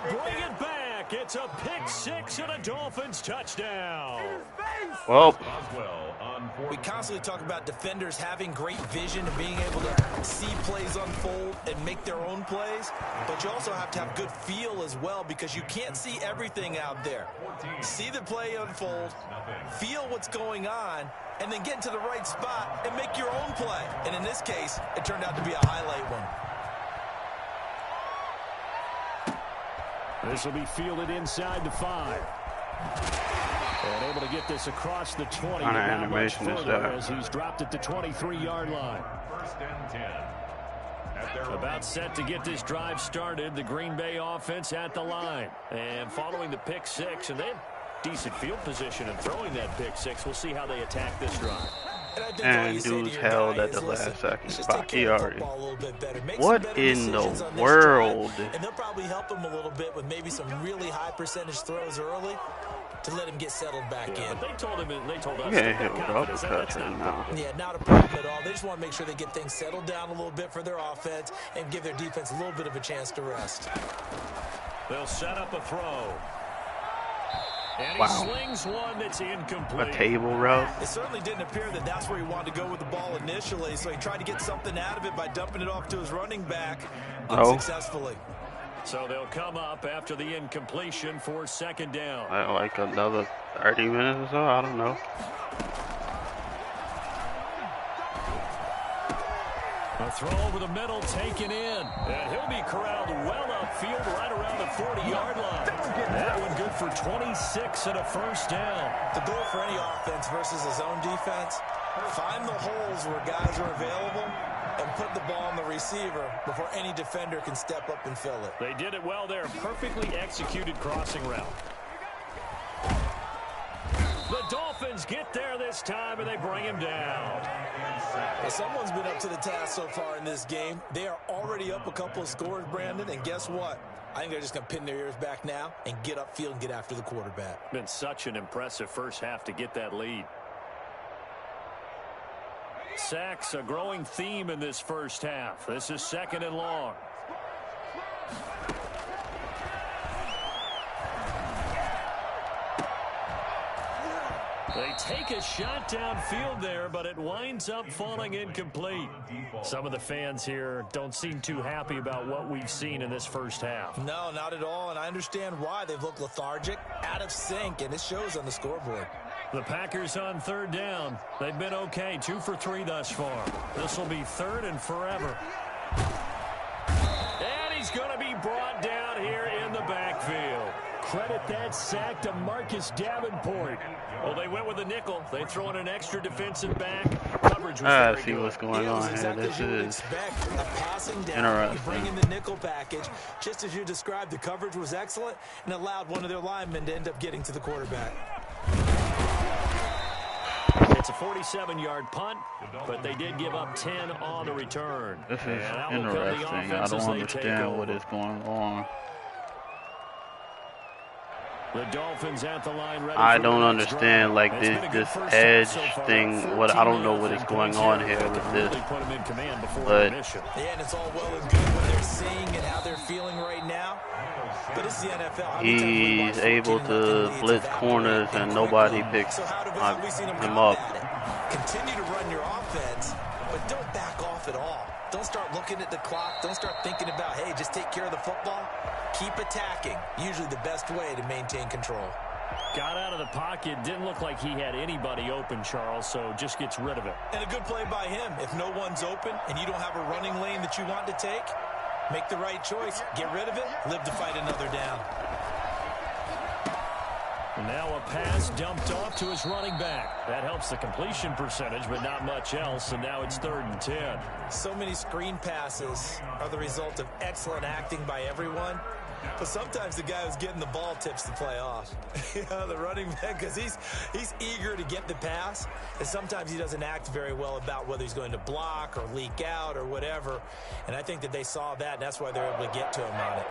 Bring it back. It's a pick six and a Dolphins touchdown. Well, we constantly talk about defenders having great vision and being able to see plays unfold and make their own plays, but you also have to have good feel as well, because you can't see everything out there. See the play unfold, feel what's going on, and then get into the right spot and make your own play. And in this case, it turned out to be a highlight one. This will be fielded inside the 5. And able to get this across the 20. What kind of animation is that? As he's dropped at the 23-yard line. 1st and 10. About set to get this drive started. The Green Bay offense at the line. And following the pick six, and they have decent field position in throwing that pick six. We'll see how they attack this drive. And dude's held at the last second spot. He already. What in the world? And they'll probably help him a little bit with maybe some really high percentage throws early to let him get settled back in. But they told us. Yeah, hit with uppercuts right now. Yeah, not a problem at all. They just want to make sure they get things settled down a little bit for their offense and give their defense a little bit of a chance to rest. They'll set up a throw. And he slings one that's incomplete. A table route. It certainly didn't appear that that's where he wanted to go with the ball initially, so he tried to get something out of it by dumping it off to his running back unsuccessfully. So they'll come up after the incompletion for 2nd down. Like another 30 minutes or so, I don't know. A throw over the middle taken in. And he'll be corralled well upfield right around the 40-yard line. That one good for 26 and a 1st down. The goal for any offense versus his own defense, find the holes where guys are available and put the ball on the receiver before any defender can step up and fill it. They did it well there. Perfectly executed crossing route. The Dolphins get there this time, and they bring him down. Well, someone's been up to the task so far in this game. They are already up a couple of scores, Brandon, and guess what? I think they're just going to pin their ears back now and get upfield and get after the quarterback. Been such an impressive first half to get that lead. Sacks, a growing theme in this first half. This is 2nd and long. They take a shot downfield there, but it winds up falling incomplete. Some of the fans here don't seem too happy about what we've seen in this first half. No, not at all, and I understand why. They've looked lethargic, out of sync, and it shows on the scoreboard. The Packers on 3rd down. They've been okay, 2 for 3 thus far. This will be 3rd and forever. And he's going to be brought down here in the backfield. Credit that sack to Marcus Davenport. Well, they went with a nickel. They throw in an extra defensive back. Coverage was very See good. what's going on here. Exactly This as you would is expect. A passing down, interesting. you bring in the nickel package. Just as you described, the coverage was excellent and allowed one of their linemen to end up getting to the quarterback. It's a 47-yard punt, but they did give up 10 on the return. This is interesting. I don't understand what is going on. The Dolphins at the line ready I for don't the next understand drive. like It's been a good this first edge half so far. thing. What I don't know what is going on here with this. Really put him in command before But intermission. Yeah, and it's all well and good what they're seeing and how they're feeling right now. But it's the NFL. How many times have we watched he's able 14-0 to leads blitz evaporate corners and and quickly? nobody picks So how have we seen them him come up. at it? Continue to run your offense, but don't back off at all. Don't start looking at the clock. Don't start thinking about, hey, just take care of the football. Keep attacking. Usually the best way to maintain control. Got out of the pocket. Didn't look like he had anybody open, Charles, so just gets rid of it. And a good play by him. If no one's open and you don't have a running lane that you want to take, make the right choice. Get rid of it. Live to fight another down. And now a pass dumped off to his running back. That helps the completion percentage, but not much else, and now it's 3rd and 10. So many screen passes are the result of excellent acting by everyone. But sometimes the guy who's getting the ball tips the play off. The running back, because he's eager to get the pass, and sometimes he doesn't act very well about whether he's going to block or leak out or whatever. And I think that they saw that, and that's why they're able to get to him on it.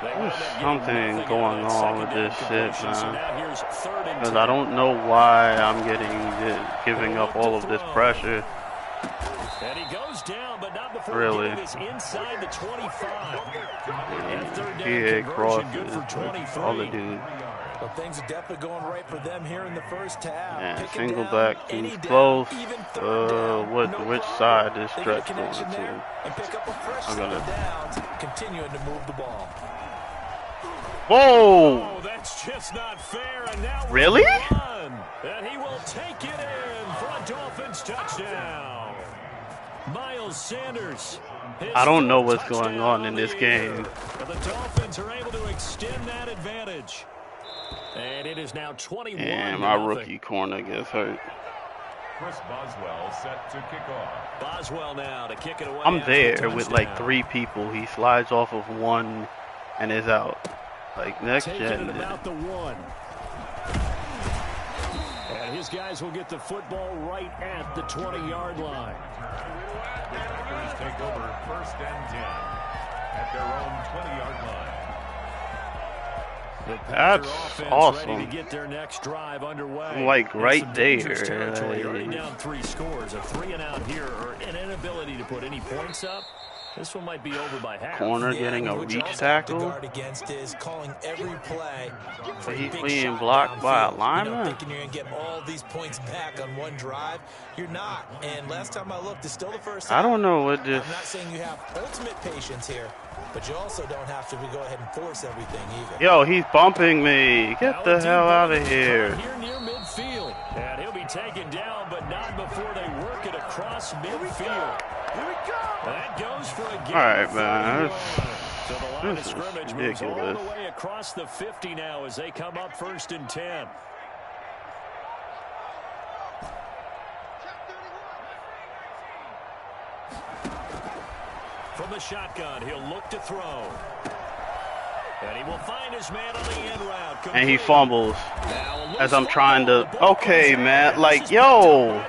There's something going on with this shit, man. Because I don't know why I'm giving up all of this pressure. And he goes down, but not before really. getting this inside the 25. He crosses all the dude. Well, things are definitely going right for them here in the first half. And single back too close. Which side this stretch going to? I'm gonna continuing to move the ball. Whoa! Oh, that's just not fair. And now really? And he will take it in for a Dolphins touchdown. Miles Sanders. I don't know what's going on in this game. But the Dolphins are able to extend that advantage. And it is now 21. And my rookie corner gets hurt. Chris Boswell set to kick off. Boswell now to kick it away. I'm there with like 3 people. He slides off of one and is out. Like next gen. About the 1. And his guys will get the football right at the 20-yard line. The Packers take over 1st and 10 at their own 20-yard line. That's awesome. Ready to get their next drive underway. I'm like right there. Already down 3 scores. A 3-and-out here, or an inability to put any points up. This one might be over by half. Corner getting a reach tackle. Guard against is calling every play. So he's being blocked by a lineman. Thinking you're gonna get all these points back on one drive. You're not. And last time I looked, it's still the first half. I don't know what this. I'm not saying you have ultimate patience here, but you also don't have to go ahead and force everything either. Yo, he's bumping me. Get the hell out of here. Here near midfield. And he'll be taken down, but not before they work it across midfield. Here we go. That goes for a game. All right, man. So the line of scrimmage moves all ridiculous. the way across the 50 now as they come up 1st and 10. From the shotgun, he'll look to throw. And he will find his man on the end route. And he fumbles as I'm trying to. Okay, man. Like, yo.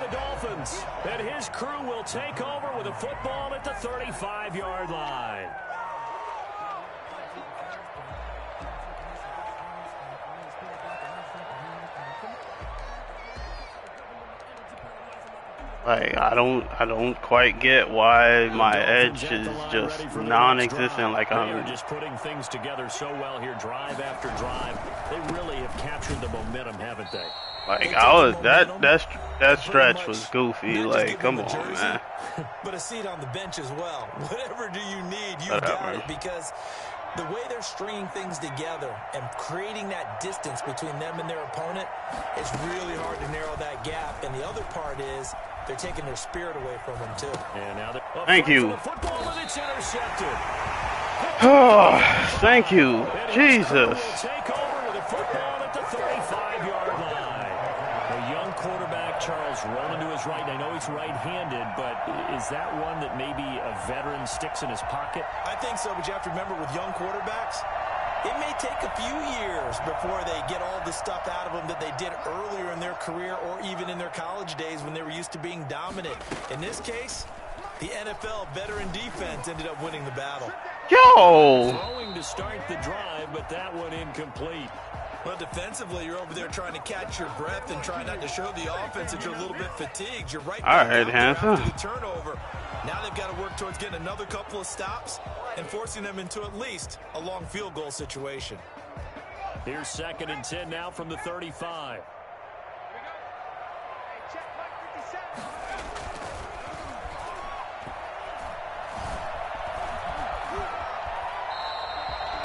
And his crew will take over with a football at the 35-yard line. Like, I don't quite get why my edge is just non-existent. Like They're just putting things together so well here, drive after drive. They really have captured the momentum, haven't they? Like that stretch was goofy. Like, come on, man. But a seat on the bench as well. Whatever do you need, you've got it, because the way they're stringing things together and creating that distance between them and their opponent, it's really hard to narrow that gap. And the other part is they're taking their spirit away from them too. And now thank you. The football, and it's intercepted. Oh, thank you, Jesus. Take over with a football at the 35-yard line. A young quarterback, Charles, rolling to his right. I know he's right-handed, but is that one that maybe a veteran sticks in his pocket? I think so, but you have to remember with young quarterbacks, it may take a few years before they get all the stuff out of them that they did earlier in their career or even in their college days when they were used to being dominant. In this case, the NFL veteran defense ended up winning the battle. Yo! Throwing to start the drive, but that one incomplete. Well, defensively, you're over there trying to catch your breath and try not to show the offense that you're a little bit fatigued. You're right back out there after the turnover. Now they've got to work towards getting another couple of stops and forcing them into at least a long field goal situation. Here's 2nd and 10 now from the 35.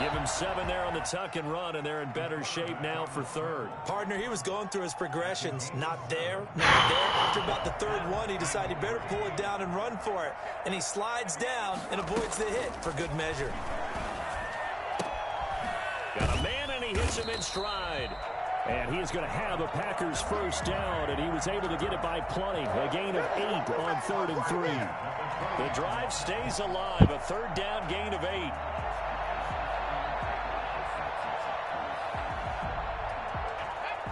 Give him 7 there on the tuck and run, and they're in better shape now for third. Partner, he was going through his progressions. Not there, not there. After about the third one, he decided he better pull it down and run for it. And he slides down and avoids the hit for good measure. Got a man, and he hits him in stride. And he is going to have a Packers first down, and he was able to get it by plenty. A gain of 8 on 3rd and 3. The drive stays alive. A third down gain of 8.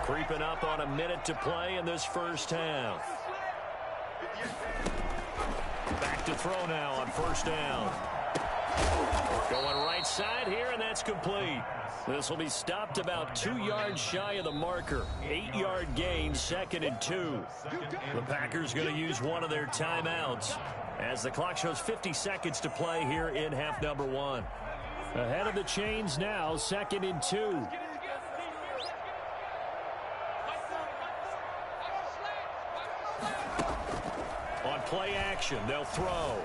Creeping up on a minute to play in this first half. Back to throw now on first down. Going right side here, and that's complete. This will be stopped about 2 yards shy of the marker. 8-yard gain, 2nd and 2. The Packers going to use one of their timeouts as the clock shows 50 seconds to play here in half number 1. Ahead of the chains now, 2nd and 2. On play action, they'll throw.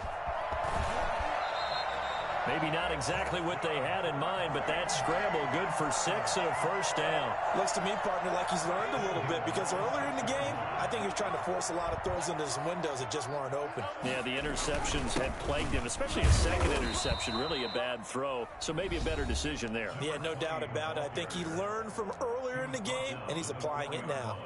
Maybe not exactly what they had in mind, but that scramble good for 6 and a first down. Looks to me, partner, like he's learned a little bit because earlier in the game, I think he was trying to force a lot of throws into some windows that just weren't open. Yeah, the interceptions had plagued him, especially a second interception, really a bad throw. So maybe a better decision there. Yeah, no doubt about it. I think he learned from earlier in the game, and he's applying it now.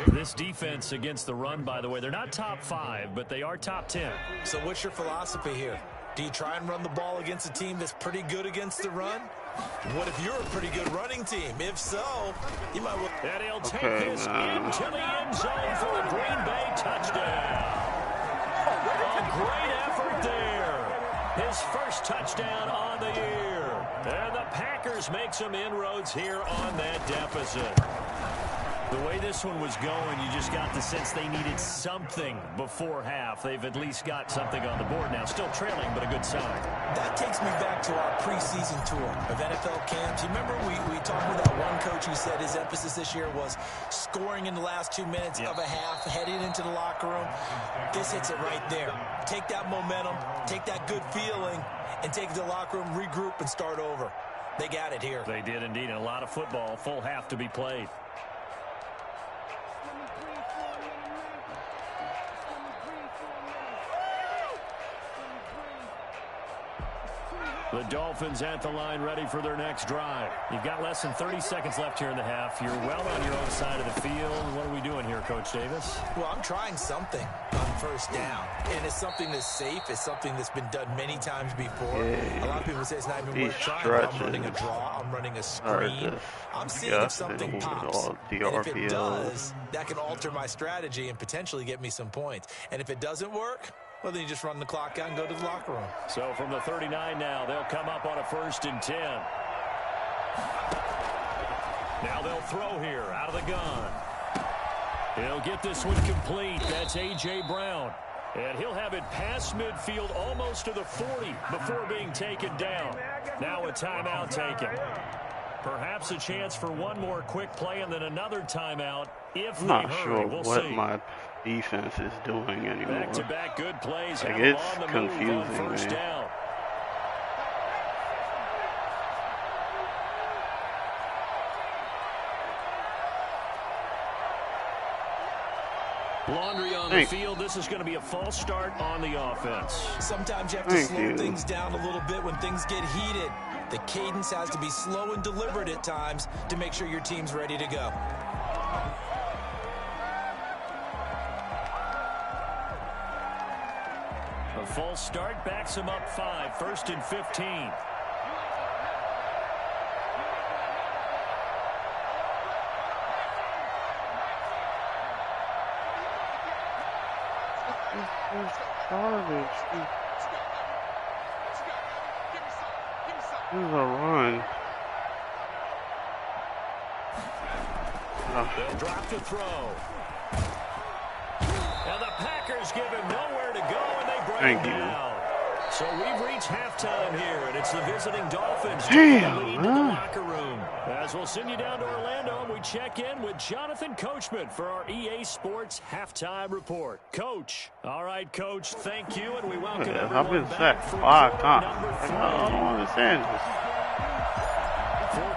This defense against the run, by the way, they're not top 5, but they are top 10. So what's your philosophy here? Do you try and run the ball against a team that's pretty good against the run? What if you're a pretty good running team? If so, you might want... And he'll take this into the end zone for a Green Bay touchdown. A great effort there. His first touchdown on the year. And the Packers make some inroads here on that deficit. The way this one was going, you just got the sense they needed something before half. They've at least got something on the board now. Still trailing, but a good sign. That takes me back to our preseason tour of NFL camps. You remember we talked with that one coach who said his emphasis this year was scoring in the last 2 minutes of a half, heading into the locker room. This hits it right there. Take that momentum, take that good feeling, and take it to the locker room, regroup, and start over. They got it here. They did indeed. And a lot of football, full half to be played. The Dolphins at the line ready for their next drive. You've got less than 30 seconds left here in the half. You're well on your own side of the field. What are we doing here, Coach Davis? Well, I'm trying something on first down. And it's something that's safe. It's something that's been done many times before. A lot of people say it's not even worth trying. I'm running a draw. I'm running a screen. I'm seeing if something pops. And if it does, that can alter my strategy and potentially get me some points. And if it doesn't work, well, then you just run the clock out and go to the locker room. So from the 39 now, they'll come up on a 1st and 10. Now they'll throw here out of the gun. He'll get this one complete. That's A.J. Brown. And he'll have it past midfield almost to the 40 before being taken down. Now a timeout taken. Perhaps a chance for one more quick play and then another timeout if they hurry. I'm not sure we'll what see. my defense is doing anymore. Back-to-back good plays. Like, it's on the confusing move on first me. down. Laundry on the field. This is going to be a false start on the offense. Sometimes you have to slow things down a little bit when things get heated. The cadence has to be slow and deliberate at times to make sure your team's ready to go. A false start backs him up 5. 1st and 15. Garbage. This is a run. They'll drop to throw. And the Packers give him nowhere to go, and they bring him down. So we've reached halftime here, and it's the visiting Dolphins taking the lead to the locker room. As we'll send you down to Orlando, and we check in with Jonathan Coachman for our EA Sports Halftime Report. Coach. All right, Coach, thank you, and we welcome everyone I've been back sacked for 5 quarter times. number 3. I don't understand this.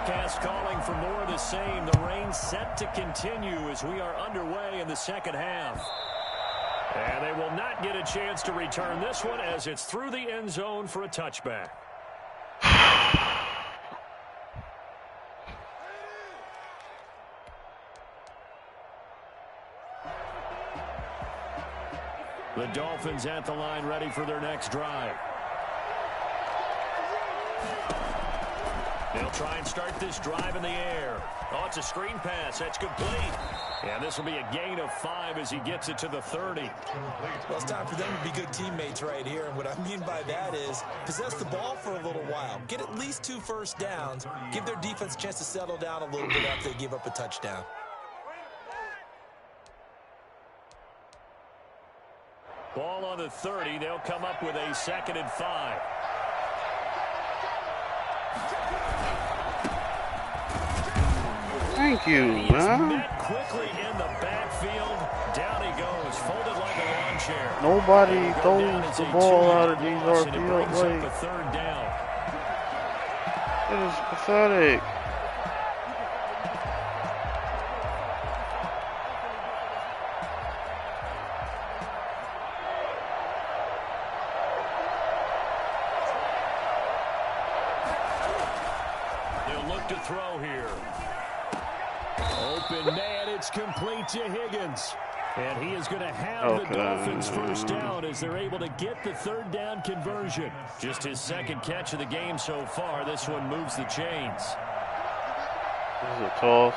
forecast calling for more of the same. The rain set to continue as we are underway in the second half. And they will not get a chance to return this one as it's through the end zone for a touchback. The Dolphins at the line ready for their next drive. They'll try and start this drive in the air. Oh, it's a screen pass. That's complete. And this will be a gain of 5 as he gets it to the 30. Well, it's time for them to be good teammates right here. And what I mean by that is possess the ball for a little while. Get at least 2 first downs. Give their defense a chance to settle down a little bit after they give up a touchdown. Ball on the 30. They'll come up with a 2nd and 5. Thank you, man. Met quickly in the backfield. Down he goes, folded like a lawn chair. Nobody throws the ball out of these RPO. Like a 3rd down. It is pathetic. They'll look to throw here. Open man, it's complete to Higgins. And he is going to have the Dolphins first down as they're able to get the 3rd down conversion. Just his 2nd catch of the game so far. This one moves the chains. This is a toss.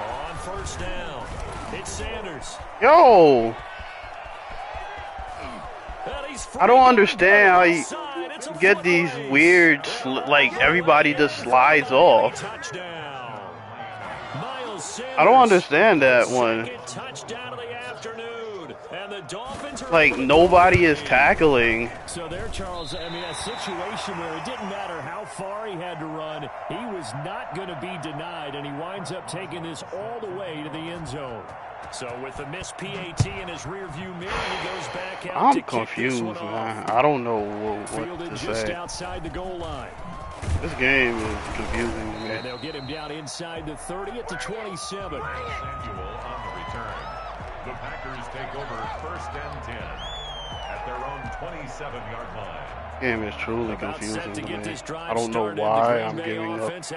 On 1st down, it's Sanders. Yo! I don't understand how you get these weird, like, everybody just slides off. I don't understand that one. Like, nobody is tackling. So there, Charles, I mean, a situation where it didn't matter how far he had to run, he was not going to be denied, and he winds up taking this all the way to the end zone. So with the missed PAT in his rearview mirror, he goes back out. I'm confused, man. I don't know what to just say. Outside the goal line. This game is confusing to me. And they'll get him down inside the 30 at the 27. Samuel on the return. The Packers take over 1st and 10 at their own 27-yard line. This game is truly confusing to me. I don't know why I'm giving up this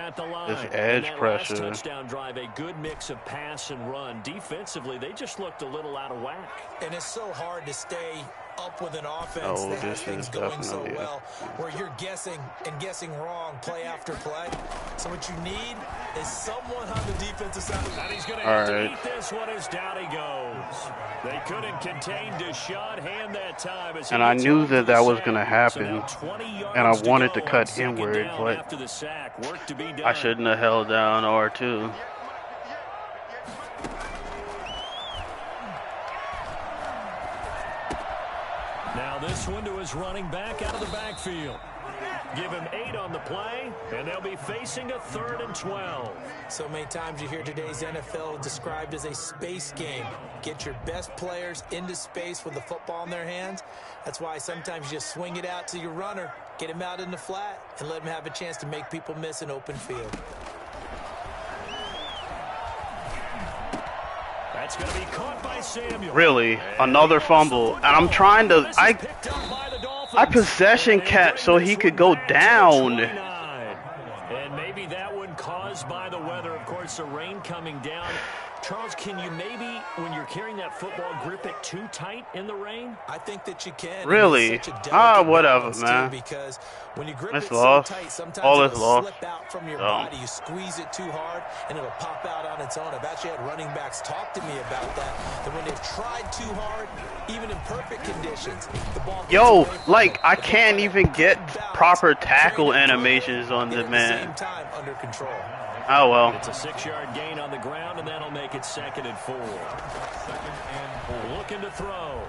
edge pressure. Touchdown drive, a good mix of pass and run. Defensively, they just looked a little out of whack. And it's so hard to stay up with an offense that has things going so well, where you're guessing and guessing wrong play after play. So what you need is someone on the defensive side. And he's going to have to eat this one as down he goes. They couldn't contain Deshaun Hand that time. And I knew that that was going to happen, and I wanted to cut inward, but I shouldn't have held down R2. Now this one to his running back out of the backfield. Give him 8 on the play, and they'll be facing a 3rd and 12. So many times you hear today's NFL described as a space game. Get your best players into space with the football in their hands. That's why sometimes you just swing it out to your runner, get him out in the flat, and let him have a chance to make people miss an open field. That's going to be caught by Samuel. Really? Another fumble. And I'm trying to... I possession kept so he could go down. And maybe that one caused by the weather. Of course, the rain coming down. Charles, can you maybe, when you're carrying that football, grip it too tight in the rain? I think that you can. Really? Whatever, man. Because when you grip it's it lost. So tight, sometimes All is it'll lost. slip out from your body. You squeeze it too hard, and it'll pop out on its own. I've actually had running backs talk to me about that. That when they've tried too hard, even in perfect conditions, the ball gets away from like, them. I can't even get proper tackle animations on the man. At the same time, under control. Oh, well. It's a 6-yard gain on the ground, and that'll make it 2nd and 4. 2nd and 4. Looking to throw.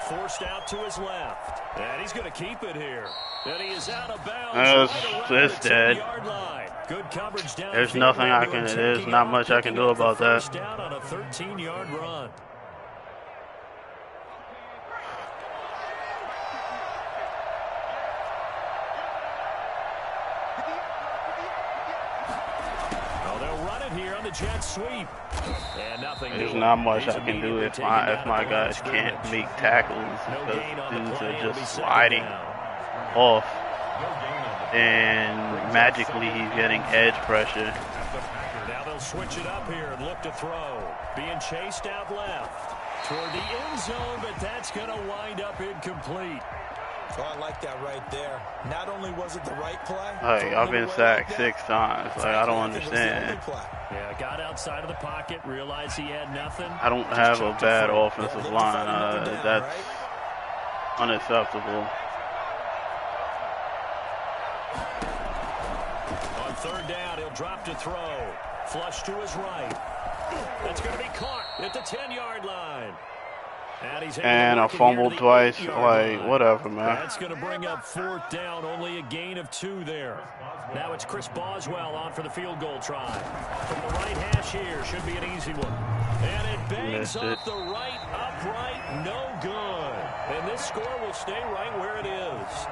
Forced out to his left. And he's going to keep it here. And he is out of bounds. It's dead. Good coverage down. There's nothing I can... There's not much I can do about that. First down on a 13-yard run. here on the jet sweep. And nothing. There's not much I can do if my guys can't make tackles because dudes are just sliding off. And magically he's getting edge pressure. Now they'll switch it up here and look to throw. Being chased out left toward the end zone, but that's going to wind up incomplete. Oh, I like that right there. Not only was it the right play. Like, I've been sacked 6 times. Like, I don't understand. Yeah, got outside of the pocket, realized he had nothing. I don't have a bad offensive line. That's unacceptable. On third down, he'll drop to throw. Flush to his right. That's going to be caught at the 10-yard line. And I fumbled twice. Like, whatever, man. That's going to bring up 4th down. Only a gain of 2 there. Now it's Chris Boswell on for the field goal try. From the right hash here. Should be an easy one. And it bangs off the right upright. No good. And this score will stay right where it is.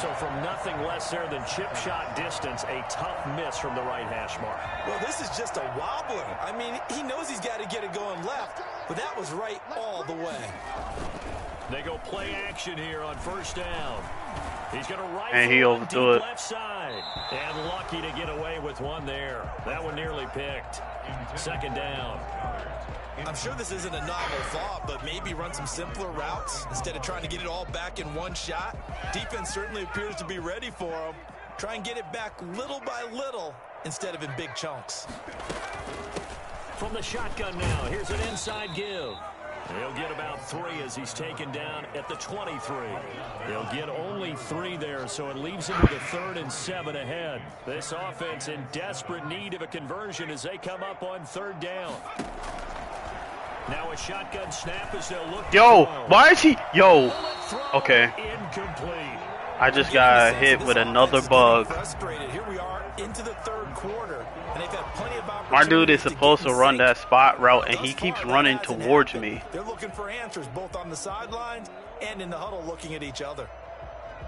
So from nothing less there than chip shot distance, a tough miss from the right hash mark. Well, this is just a wobbler. I mean, he knows he's got to get it going left, but that was right all the way. They go play action here on first down. He's going to rifle and he overthrew it. Left side. And lucky to get away with one there. That one nearly picked. 2nd down. I'm sure this isn't a novel thought, but maybe run some simpler routes instead of trying to get it all back in one shot. Defense certainly appears to be ready for him. Try and get it back little by little instead of in big chunks. From the shotgun now, here's an inside give. He'll get about 3 as he's taken down at the 23. He'll get only 3 there, so it leaves him with a 3rd and 7 ahead. This offense in desperate need of a conversion as they come up on 3rd down. Now a shotgun snap as they'll look. Yo, why is he? Yo, okay. Incomplete. I just got hit with another bug. Here we are into the 3rd quarter, and they've had plenty of opportunities. My dude is supposed to run that spot route, and he keeps running towards me. They're looking for answers both on the sidelines and in the huddle, looking at each other.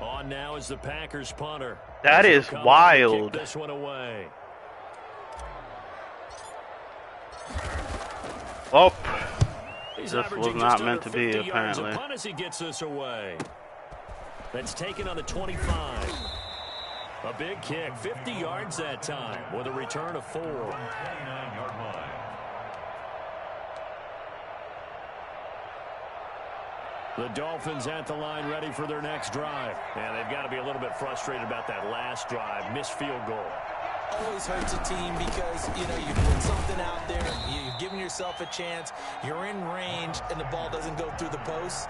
On now is the Packers punter. That is wild. This one away. Oh, this was not meant to be, apparently. As he gets this away. That's taken on the 25. A big kick, 50 yards that time with a return of 4. 29-yard line. The Dolphins at the line ready for their next drive. And they've got to be a little bit frustrated about that last drive. Missed field goal. Always hurts a team because, you know, you put something out there, you're giving yourself a chance, you're in range, and the ball doesn't go through the post.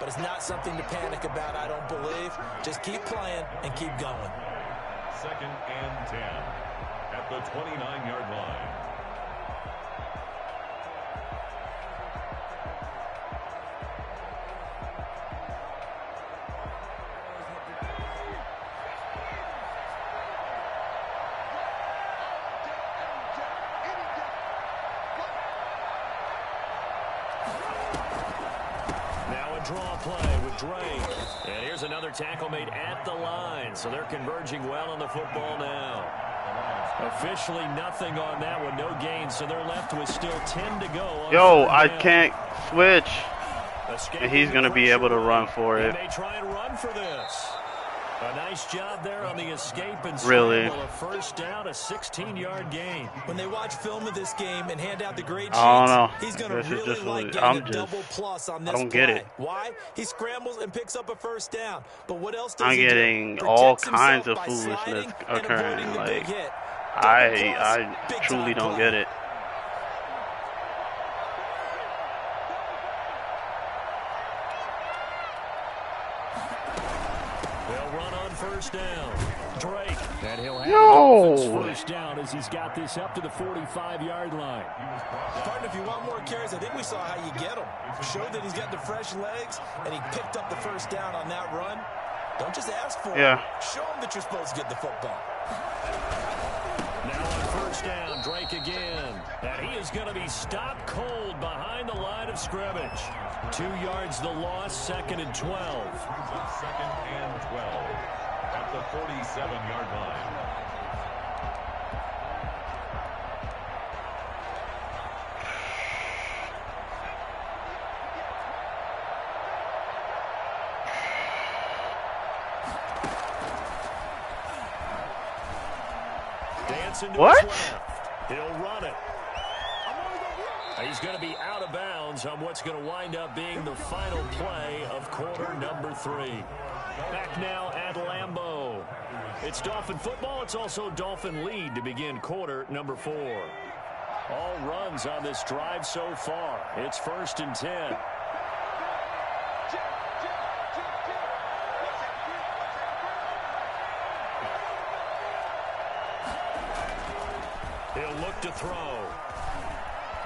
But it's not something to panic about, I don't believe. Just keep playing and keep going. 2nd and 10 at the 29-yard line. Draw play with Drake. And here's another tackle made at the line. So they're converging well on the football now. Officially nothing on that one. No gain. So they're left with still 10 to go. Yo, I can't switch. And he's going to be able to run for it. They try and run for this. A nice job there on the escape and really a first down, a 16-yard gain. When they watch film of this game and hand out the grade sheets, I don't know. He's going to really like getting a double plus on this I don't play. get it. Why? He scrambles and picks up a first down. But what else does I'm he getting do? all kinds of foolishness occurring. Like, I truly don't get it. First down, Drake, and he'll have first down as he's got this up to the 45-yard line. Partner, if you want more carries, I think we saw how you get him. Showed that he's got the fresh legs, and he picked up the first down on that run. Don't just ask for it. Show him that you're supposed to get the football. Now on first down. Drake again. And he is going to be stopped cold behind the line of scrimmage. 2 yards the loss, 2nd and 12. 2nd and 12 at the 47-yard line. What? He'll run it. He's going to be out of bounds on what's going to wind up being the final play of quarter number 3. Back now at Lambeau. It's Dolphin football. It's also Dolphin lead to begin quarter number 4. All runs on this drive so far. It's 1st and 10. He'll look to throw.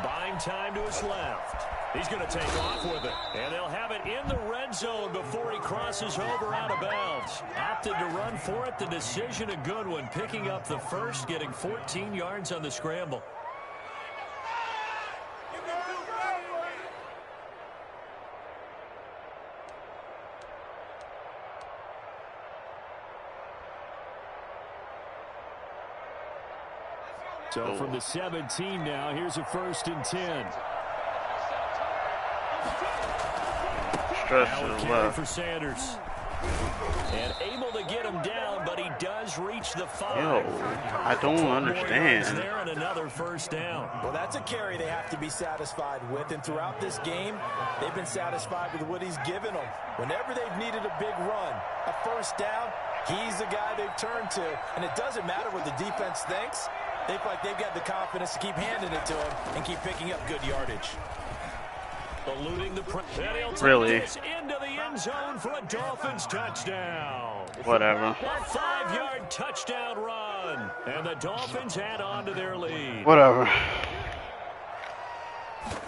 Buying time to his left. He's going to take off with it. And they'll have it in the red zone before he crosses over out of bounds. Opted to run for it. The decision a good one. Picking up the first, getting 14 yards on the scramble. So from the 17 now, here's a 1st and 10. Stretch Now to a the carry left. for Sanders. And able to get him down, but he does reach the 5. Yo, I don't understand. There and another 1st down. Well, that's a carry they have to be satisfied with. And throughout this game, they've been satisfied with what he's given them. Whenever they've needed a big run, a 1st down, he's the guy they've turned to. And it doesn't matter what the defense thinks. They feel like they've got the confidence to keep handing it to him and keep picking up good yardage. Eluding the really into the end zone for a Dolphins touchdown. Whatever. A 5-yard touchdown run. And the Dolphins add on to their lead. Whatever.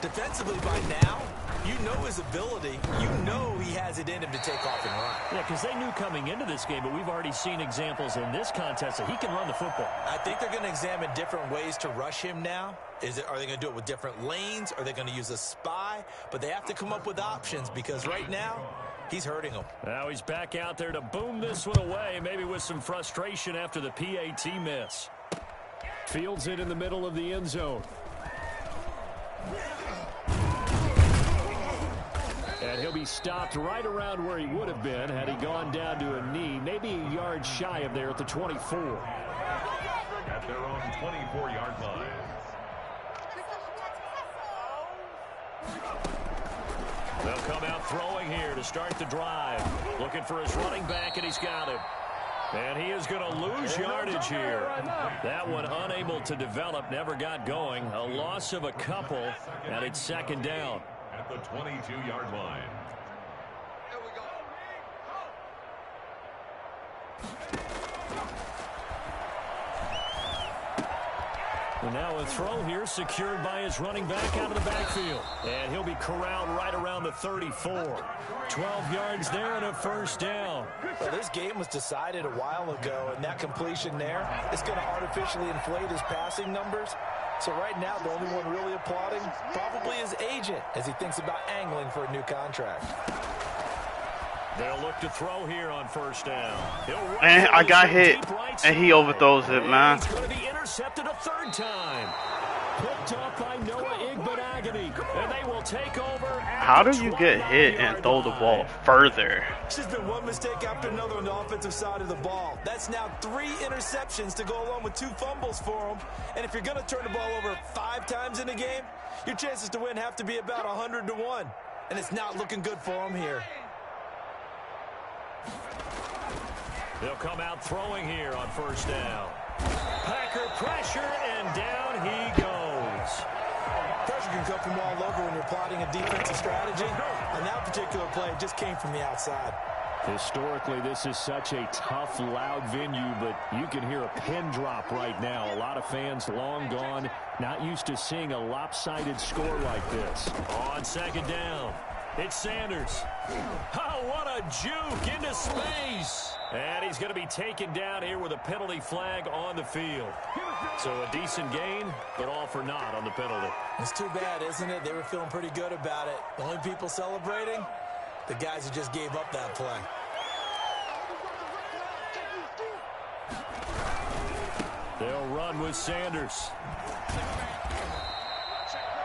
Defensively by now, you know his ability. You know he has it in him to take off and run. Yeah, because they knew coming into this game, but we've already seen examples in this contest that he can run the football. I think they're going to examine different ways to rush him now. Are they going to do it with different lanes? Are they going to use a spy? But they have to come up with options because right now, he's hurting them. Now he's back out there to boom this one away, maybe with some frustration after the PAT miss. Fields it in the middle of the end zone. And he'll be stopped right around where he would have been had he gone down to a knee, maybe a yard shy of there at the 24. At their own 24-yard line. They'll come out throwing here to start the drive. Looking for his running back, and he's got him. And he is going to lose yardage here. That one unable to develop, never got going. A loss of a couple, and it's 2nd down. At the 22-yard line. And now a throw here secured by his running back out of the backfield. And he'll be corralled right around the 34. 12 yards there and a 1st down. Well, this game was decided a while ago, and that completion there is going to artificially inflate his passing numbers. So right now, the only one really applauding probably his agent as he thinks about angling for a new contract. They'll look to throw here on 1st down. And I got hit, and he overthrows it, man. He's going to be intercepted a 3rd time. Picked up by Noah Igbenogany, and they will take over. How do you get hit and throw the ball further? It's just been one mistake after another on the offensive side of the ball. That's now 3 interceptions to go along with 2 fumbles for him. And if you're going to turn the ball over 5 times in a game, your chances to win have to be about 100 to 1. And it's not looking good for him here. They'll come out throwing here on 1st down. Packer pressure, and down he goes. Pressure can come from all over when you're plotting a defensive strategy. On that particular play, it just came from the outside. Historically, this is such a tough, loud venue, but you can hear a pin drop right now. A lot of fans long gone, not used to seeing a lopsided score like this. On 2nd down. It's Sanders. Oh, what a juke into space. And he's going to be taken down here with a penalty flag on the field. So a decent gain, but all for naught on the penalty. It's too bad, isn't it? They were feeling pretty good about it. The only people celebrating, the guys who just gave up that play. They'll run with Sanders.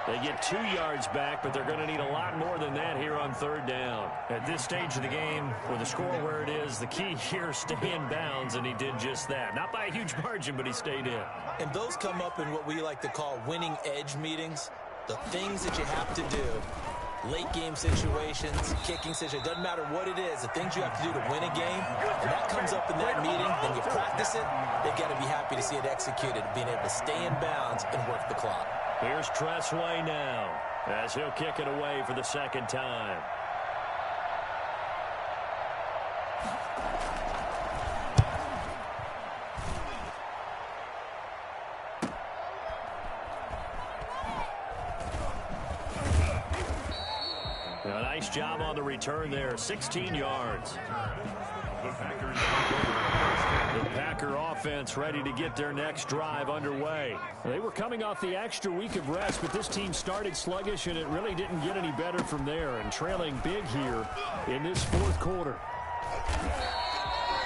They get 2 yards back, but they're going to need a lot more than that here on third down. At this stage of the game, with the score where it is, the key here is stay in bounds, and he did just that. Not by a huge margin, but he stayed in. And those come up in what we like to call winning edge meetings. The things that you have to do, late game situations, kicking situations, doesn't matter what it is, the things you have to do to win a game, and that comes up in that meeting, then you practice it, they've got to be happy to see it executed, being able to stay in bounds and work the clock. Here's Tressway now, as he'll kick it away for the second time. A nice job on the return there, 16 yards. The Packer offense ready to get their next drive underway. They were coming off the extra week of rest, but this team started sluggish, and it really didn't get any better from there, and trailing big here in this fourth quarter.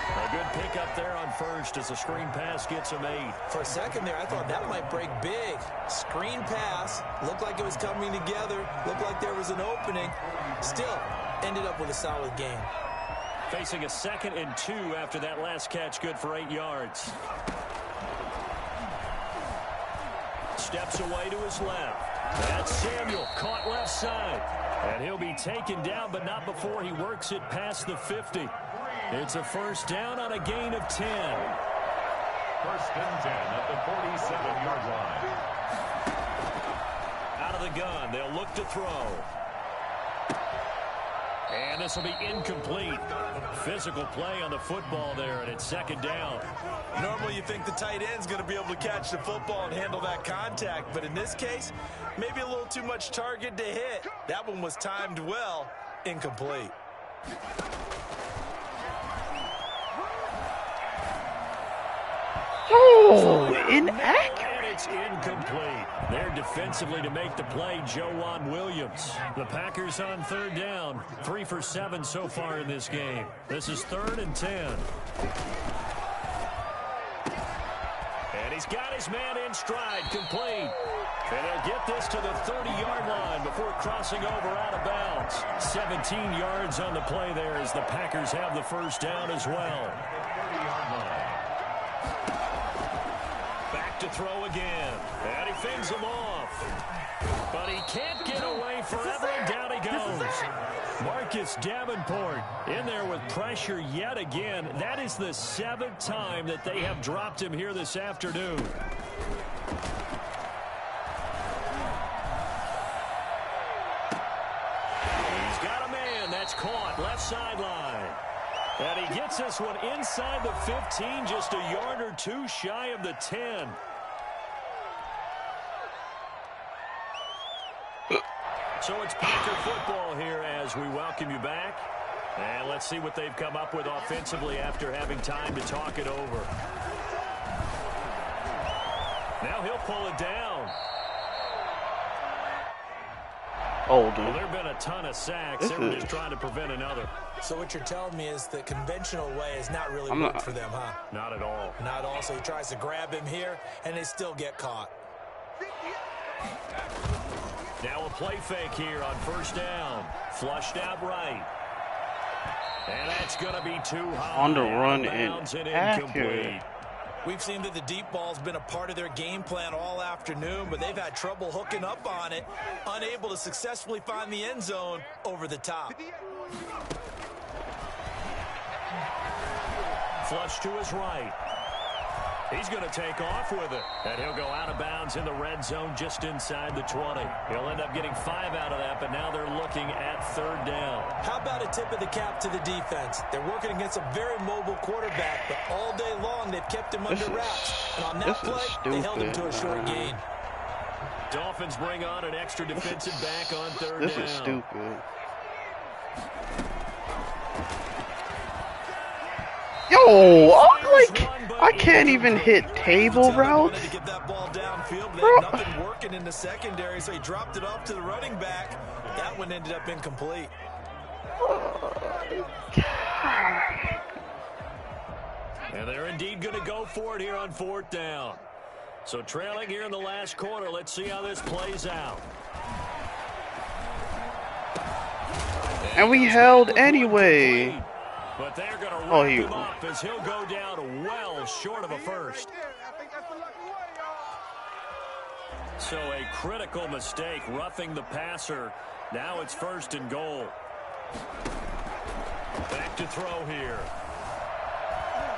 A good pickup there on first as the screen pass gets him 8. For a second there, I thought that might break big. Screen pass, looked like it was coming together, looked like there was an opening. Still, ended up with a solid gain. Facing a 2nd and 2 after that last catch, good for 8 yards. Steps away to his left. That's Samuel, caught left side. And he'll be taken down, but not before he works it past the 50. It's a first down on a gain of 10. First and 10 at the 47-yard line. Out of the gun, they'll look to throw. And this will be incomplete. Physical play on the football there, and it's second down. Normally you think the tight end's going to be able to catch the football and handle that contact, but in this case, maybe a little too much target to hit. That one was timed well, incomplete. Oh, inaccurate. And it's incomplete. There defensively to make the play, Joejuan Williams. The Packers on third down. 3 for 7 so far in this game. This is 3rd and 10. And he's got his man in stride, complete. And he'll get this to the 30-yard line before crossing over out of bounds. 17 yards on the play there as the Packers have the first down as well. To throw again, and he fends him off, but he can't get away forever, and down he goes. Marcus Davenport in there with pressure yet again. That is the 7th time that they have dropped him here this afternoon. He's got a man that's caught left sideline. And he gets this one inside the 15, just a yard or 2 shy of the 10. So it's Packer football here as we welcome you back. And let's see what they've come up with offensively after having time to talk it over. Now he'll pull it down. Oh, dude. Well, there have been a ton of sacks. They were just trying to prevent another. So what you're telling me is the conventional way is not really worked for them, huh? Not at all. Not at all. So he tries to grab him here, and they still get caught. Now a play fake here on first down. Flushed out right. And that's going to be too high. On the run and incomplete. We've seen that the deep ball's been a part of their game plan all afternoon, but they've had trouble hooking up on it, unable to successfully find the end zone over the top. Flush to his right. He's going to take off with it. And he'll go out of bounds in the red zone just inside the 20. He'll end up getting 5 out of that, but now they're looking at third down. How about a tip of the cap to the defense? They're working against a very mobile quarterback, but all day long they've kept him under wraps. And on that play, they held him to a short gain. Dolphins bring on an extra defensive back on third down. This is stupid. Yo, I can't even hit table routes. To get that ball downfield, but Bro. nothing working in the secondary, so he dropped it off to the running back. That one ended up incomplete. And they're indeed going to go for it here on 4th down. So trailing here in the last quarter. Let's see how this plays out. And we held anyway. But they're going to wrap him up as he'll go down well short of a first. So a critical mistake, roughing the passer. Now it's 1st and goal. Back to throw here.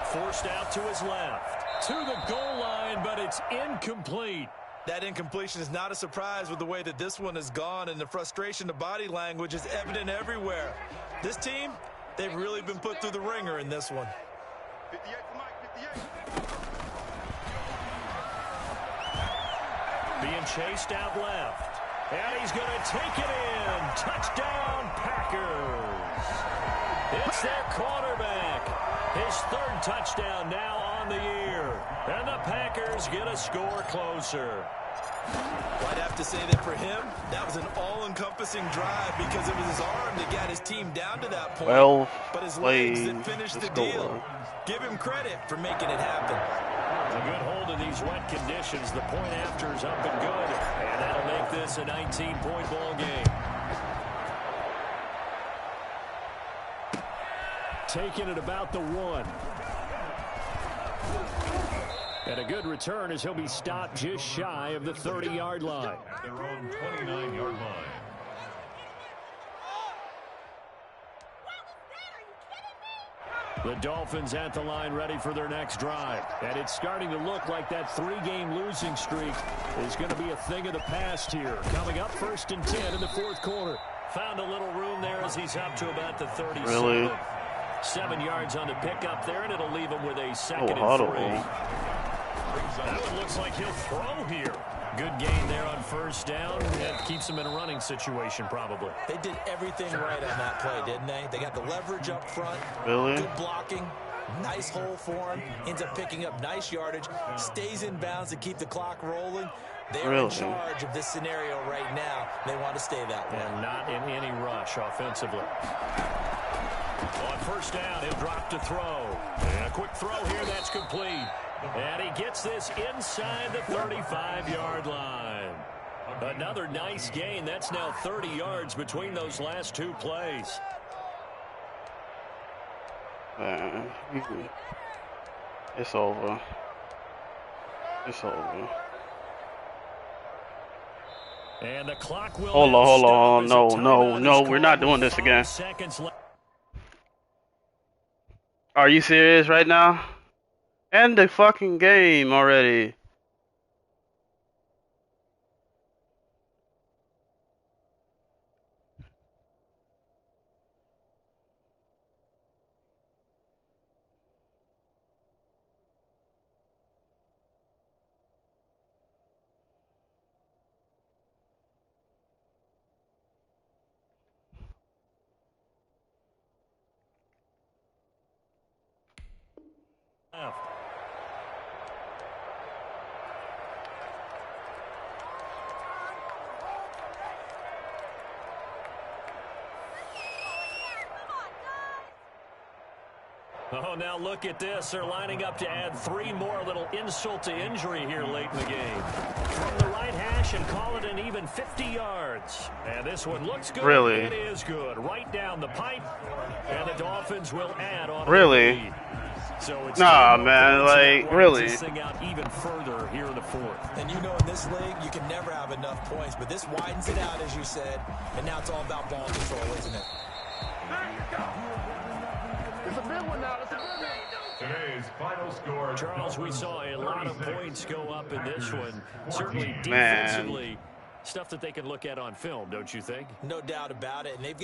Forced out to his left. To the goal line, but it's incomplete. That incompletion is not a surprise with the way that this one has gone, and the frustration of body language is evident everywhere. This team, they've really been put through the ringer in this one. 58 for Mike, 58. Being chased out left. And he's going to take it in. Touchdown, Packers. It's their quarterback. His 3rd touchdown now on the year. And the Packers get a score closer. Well, I'd have to say that for him, that was an all-encompassing drive because it was his arm that got his team down to that point. Well but his legs that finished the deal. Give him credit for making it happen. A good hold in these wet conditions. The point after is up and good. And that'll make this a 19-point ball game. Taking it about the 1. And a good return as he'll be stopped just shy of the 30-yard line. Their own 29-yard line. The Dolphins at the line ready for their next drive. And it's starting to look like that 3-game losing streak is going to be a thing of the past here. Coming up 1st and 10 in the 4th quarter. Found a little room there as he's up to about the 37. Really? 7 yards on the pickup there, and it'll leave him with a 2nd and 3. That one looks like he'll throw here. Good gain there on 1st down. That keeps him in a running situation probably. They did everything right on that play, didn't they? They got the leverage up front. Really? Good blocking. Nice hole for him. Ends up picking up nice yardage. Stays in bounds to keep the clock rolling. They're in charge of this scenario right now. They want to stay that way. And not in any rush offensively. On 1st down, he'll drop to throw. And a quick throw here, that's complete. And he gets this inside the 35-yard line. Another nice gain. That's now 30 yards between those last 2 plays. It's over. It's over. And the clock will hold on. No, we're not doing this again. Are you serious right now? End the fucking game already. Oh, now look at this. They're lining up to add 3 more, a little insult to injury here late in the game. From the right hash and call it an even 50 yards. And this one looks good. Really? It is good. Right down the pipe. And the Dolphins will add on. Really? So it's nah, man, like, really? This thing out even further here in the 4th. And you know, in this league, you can never have enough points, but this widens it out, as you said, and now it's all about ball control, isn't it? It's a big one now. It's a big one. Today's final score. Charles, we saw a lot of points go up in this one. Certainly defensively, stuff that they can look at on film, don't you think? No doubt about it, and they've got